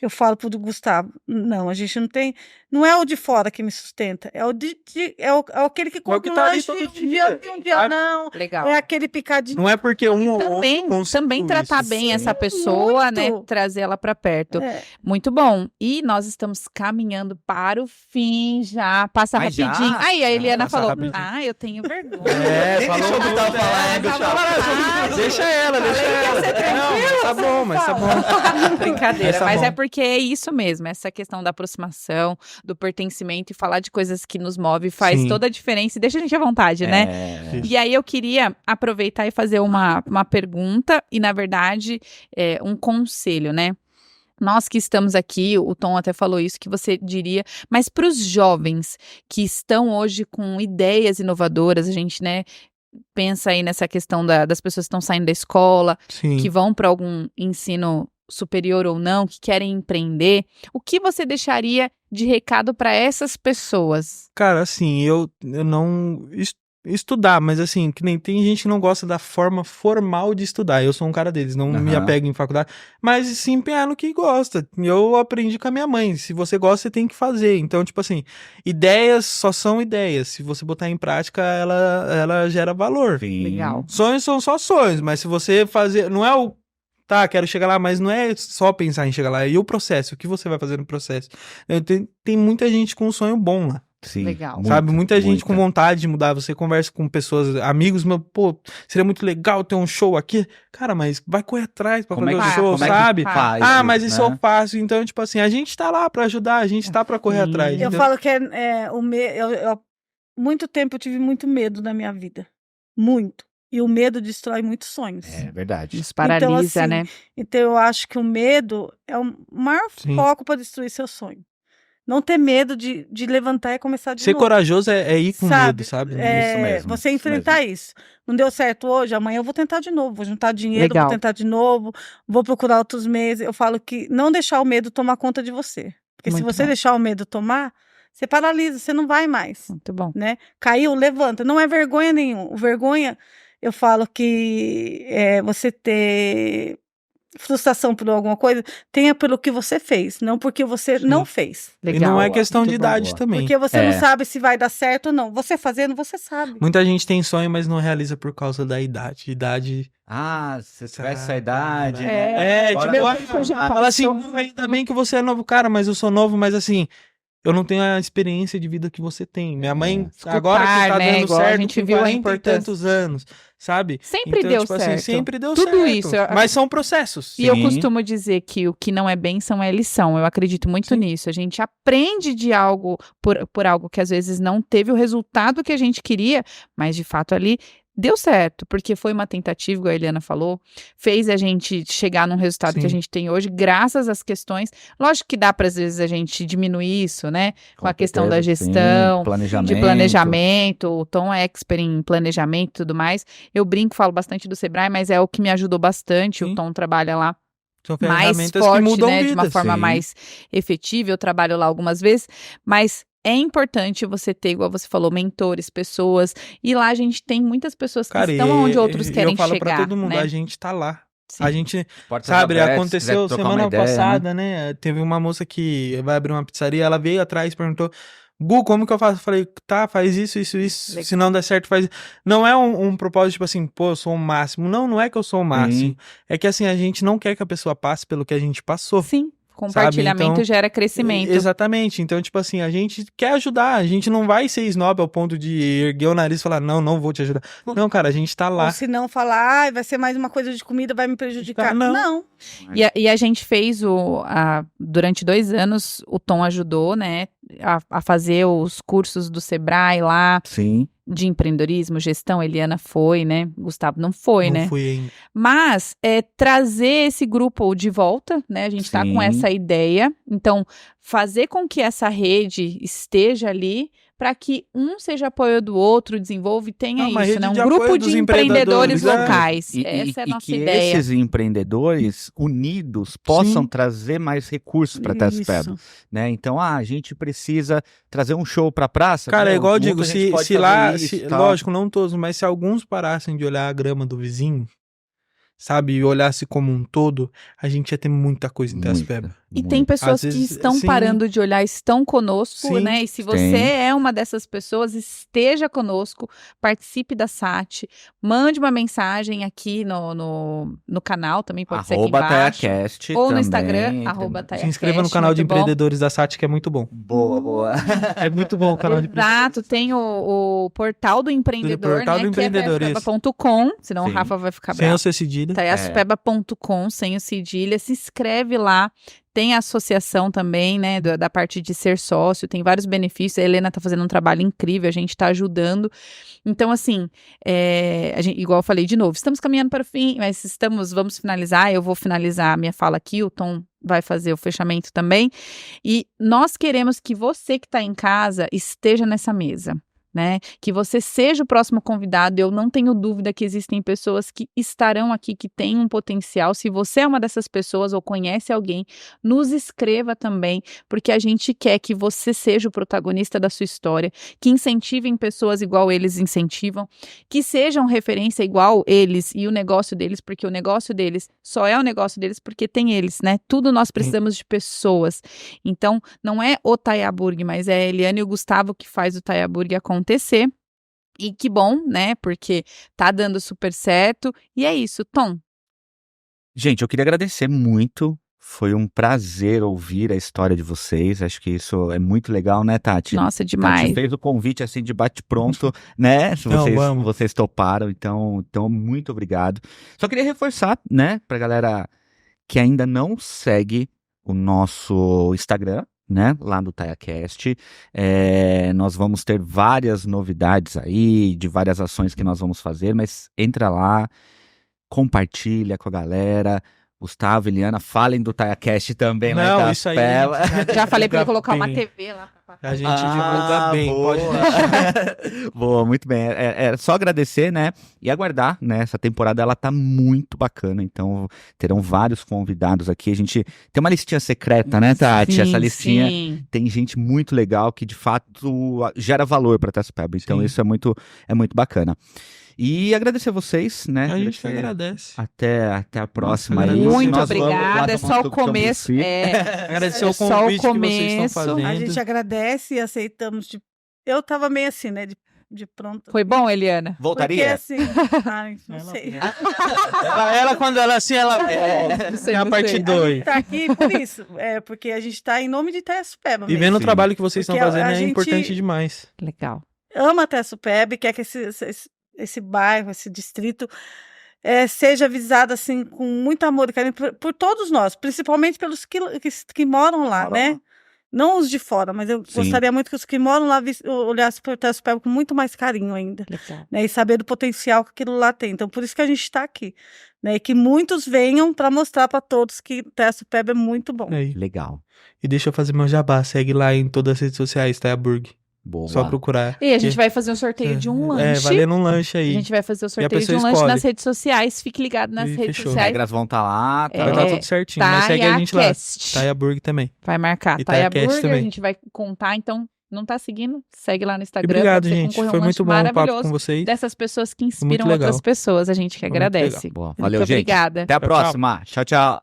Eu falo pro Gustavo, não, a gente não tem, não é o de fora que me sustenta, é aquele que compra tá ali todo dia. Não, legal. É aquele picadinho. Não é porque também tratar bem essa pessoa, né, trazer ela para perto. Muito bom. E nós estamos caminhando para o fim já, passa rapidinho. Aí a Eliana falou, eu tenho vergonha. Falou que tava falando. Deixa ela. Não, tá bom, mas tá bom. Brincadeira, mas é porque é isso mesmo, essa questão da aproximação, do pertencimento e falar de coisas que nos move faz toda a diferença e deixa a gente à vontade, né? E aí eu queria aproveitar e fazer uma pergunta e, na verdade, um conselho, né? Nós que estamos aqui, o Tom até falou isso, que você diria, mas para os jovens que estão hoje com ideias inovadoras, a gente, né, pensa aí nessa questão das pessoas que estão saindo da escola, que vão para algum ensino superior ou não, que querem empreender, o que você deixaria de recado para essas pessoas? Cara, assim, eu não estudar, mas assim, que nem tem gente que não gosta da forma formal de estudar. Eu sou um cara deles, não me apego em faculdade, mas se empenhar no que gosta. Eu aprendi com a minha mãe, se você gosta, você tem que fazer. Então, tipo assim, ideias só são ideias. Se você botar em prática, ela gera valor. Legal. Sonhos são só sonhos, mas se você fazer, não é quero chegar lá, mas não é só pensar em chegar lá, e o processo, o que você vai fazer no processo. Tem muita gente com um sonho bom lá. Sim, legal. Sabe, muita gente com vontade de mudar, você conversa com pessoas, amigos, meu, pô, seria muito legal ter um show aqui. Cara, mas vai correr atrás pra fazer o show, sabe? Mas isso eu faço. Então, tipo assim, a gente tá lá pra ajudar, a gente tá pra correr atrás. Eu falo que muito tempo eu tive muito medo na minha vida. Muito. E o medo destrói muitos sonhos. É verdade. Nos paralisa, então, assim, né? Então eu acho que o medo é o maior foco para destruir seu sonho. Não ter medo de levantar e começar de novo. Ser corajoso é ir com medo, sabe? Isso mesmo. Você enfrentar isso. Não deu certo hoje, amanhã eu vou tentar de novo. Vou juntar dinheiro, vou tentar de novo. Vou procurar outros meios. Eu falo que não deixar o medo tomar conta de você. Porque se você deixar o medo tomar, você paralisa, você não vai mais. Muito bom. Né? Caiu, levanta. Não é vergonha nenhuma. Vergonha, eu falo que você ter frustração por alguma coisa, tenha pelo que você fez, não porque você não fez. Legal. E não é questão de idade também. Porque você não sabe se vai dar certo ou não. Você fazendo, você sabe. Muita gente tem sonho, mas não realiza por causa da idade. Se tivesse essa idade. Fala assim, ainda bem que você é novo, cara, mas eu sou novo, mas assim, eu não tenho a experiência de vida que você tem. Minha mãe, agora que tá dando certo, a gente viu a importância. Tantos anos, sabe? Sempre deu tipo, certo. Assim, sempre deu Tudo certo. Isso. Mas são processos. E eu costumo dizer que o que não é bênção é lição. Eu acredito muito nisso. A gente aprende de algo por algo que às vezes não teve o resultado que a gente queria, mas de fato ali deu certo, porque foi uma tentativa, igual a Eliana falou, fez a gente chegar num resultado que a gente tem hoje, graças às questões. Lógico que dá para, às vezes, a gente diminuir isso, né? Com a questão da gestão, de planejamento, o Tom é expert em planejamento e tudo mais. Eu brinco, falo bastante do Sebrae, mas é o que me ajudou bastante. O Tom trabalha lá mais forte, né? De uma forma mais efetiva. Eu trabalho lá algumas vezes, mas é importante você ter, igual você falou, mentores, pessoas. E lá a gente tem muitas pessoas que estão onde outros querem chegar. Eu falo pra todo mundo, né? A gente tá lá. Sim. A gente, Portas sabe, abertas, aconteceu semana passada, né? Teve uma moça que vai abrir uma pizzaria, ela veio atrás e perguntou, Gu, como que eu faço? Eu falei, tá, faz isso. Legal. Se não der certo, faz... Não é um propósito, tipo assim, pô, eu sou o máximo. Não é que eu sou o máximo. É que, assim, a gente não quer que a pessoa passe pelo que a gente passou. Sim. Compartilhamento então, gera crescimento. Exatamente. Então, tipo assim, a gente quer ajudar. A gente não vai ser snob ao ponto de erguer o nariz e falar, não vou te ajudar. Não, cara, a gente tá lá. Ou se não falar, vai ser mais uma coisa de comida, vai me prejudicar. Não. E a gente fez durante 2 anos, o Tom ajudou, né, a fazer os cursos do Sebrae lá. Sim. De empreendedorismo, gestão, Eliana foi, né? Gustavo não foi, né? Não fui ainda. Mas trazer esse grupo de volta, né? A gente tá com essa ideia. Então, fazer com que essa rede esteja ali para que um seja apoio do outro, desenvolva e tenha isso, né? Um grupo de empreendedores locais. Essa é a nossa ideia. E que esses empreendedores unidos possam trazer mais recursos para Itacipeba, né? Então, a gente precisa trazer um show para a praça. Cara, é igual eu digo, se lá, lógico, não todos, mas se alguns parassem de olhar a grama do vizinho, sabe, e olhasse como um todo, a gente ia ter muita coisa em Itacipeba. E tem pessoas que estão parando de olhar, estão conosco, né? E se você é uma dessas pessoas, esteja conosco, participe da SAT, mande uma mensagem aqui no canal, também pode ser aqui embaixo. TaiaCast, ou no Instagram, @TaiaCast. Se inscreva no canal de empreendedores da SAT, que é muito bom. Boa. É muito bom o canal de empreendedores. Exato, tem o portal do empreendedor, portal né? Do empreendedor, que é taiaspeba.com, senão o Rafa vai ficar bravo. Sem o C cedilha. Taiaspeba.com, sem o cedilha, se inscreve lá. Tem a associação também, né, da parte de ser sócio, tem vários benefícios. A Helena tá fazendo um trabalho incrível, a gente tá ajudando. Então, assim, igual eu falei de novo, estamos caminhando para o fim, mas vamos finalizar. Eu vou finalizar a minha fala aqui, o Tom vai fazer o fechamento também. E nós queremos que você que está em casa esteja nessa mesa. Né? Que você seja o próximo convidado. Eu não tenho dúvida que existem pessoas que estarão aqui, que têm um potencial. Se você é uma dessas pessoas ou conhece alguém, nos escreva também, porque a gente quer que você seja o protagonista da sua história, que incentivem pessoas igual eles incentivam, que sejam referência igual eles e o negócio deles, porque o negócio deles só é o negócio deles porque tem eles, né? Tudo nós precisamos de pessoas. Então, não é o Taiaburg, mas é a Eliana e o Gustavo que faz o Taiaburg acontecer. E que bom, né? Porque tá dando super certo. E é isso, Tom. Gente, eu queria agradecer muito Foi um prazer ouvir a história de vocês. Acho que isso é muito legal, né, Tati? Nossa, demais. Tati fez o convite assim de bate-pronto, né? Vocês toparam, então muito obrigado. Só queria reforçar, né, pra galera que ainda não segue o nosso Instagram, né, lá do TaiaCast. Nós vamos ter várias novidades aí, de várias ações que nós vamos fazer, mas entra lá, compartilha com a galera. Gustavo, Eliana, falem do TaiaCast também. Não, lá isso aí. Já falei pra ele colocar uma TV lá. A gente divulga bem, boa. pode deixar. Boa, muito bem. É só agradecer, né? E aguardar, né? Essa temporada, ela tá muito bacana. Então, terão vários convidados aqui. A gente tem uma listinha secreta, né, Tati? Sim, essa listinha tem gente muito legal que, de fato, gera valor pra Taiaçupeba. Então, isso é muito bacana. E agradecer a vocês, né? A gente agradece. Até a próxima. Muito obrigada. É só o começo. Agradecer o convite que vocês estão fazendo. A gente agradece e aceitamos. Eu tava meio assim, né? De pronto. Foi bom, Eliana? Voltaria? Porque assim. Ai, não sei. Ela, quando ela assim, ela. É a parte 2. A gente tá aqui por isso. Porque a gente tá em nome de Taiaçupeba. E vendo o trabalho que vocês estão fazendo é importante demais. Legal. Ama Taiaçupeba e quer que esse bairro, esse distrito, seja visado assim com muito amor e carinho por todos nós, principalmente pelos que moram lá, né? Não os de fora, mas eu gostaria muito que os que moram lá olhassem para o Taiaçupeba com muito mais carinho ainda. Né? E saber do potencial que aquilo lá tem. Então, por isso que a gente está aqui. Né? E que muitos venham para mostrar para todos que Taiaçupeba é muito bom. Legal. E deixa eu fazer meu jabá. Segue lá em todas as redes sociais, Taiaburg. Boa. Só procurar. E a gente vai fazer um sorteio de um lanche. Valendo um lanche aí. A gente vai fazer o sorteio de um lanche nas redes sociais. Fique ligado nas redes sociais. As regras vão estar lá. Vai estar tudo certinho. Mas segue a gente lá. Taiaburg também. Vai marcar. Taiaburg, a gente vai contar. Então, não tá seguindo? Segue lá no Instagram. Obrigado, gente. Foi muito bom o papo com vocês. Dessas pessoas que inspiram outras pessoas. A gente que agradece. Boa. Valeu, muito gente. Obrigada. Até a próxima. Tchau, tchau.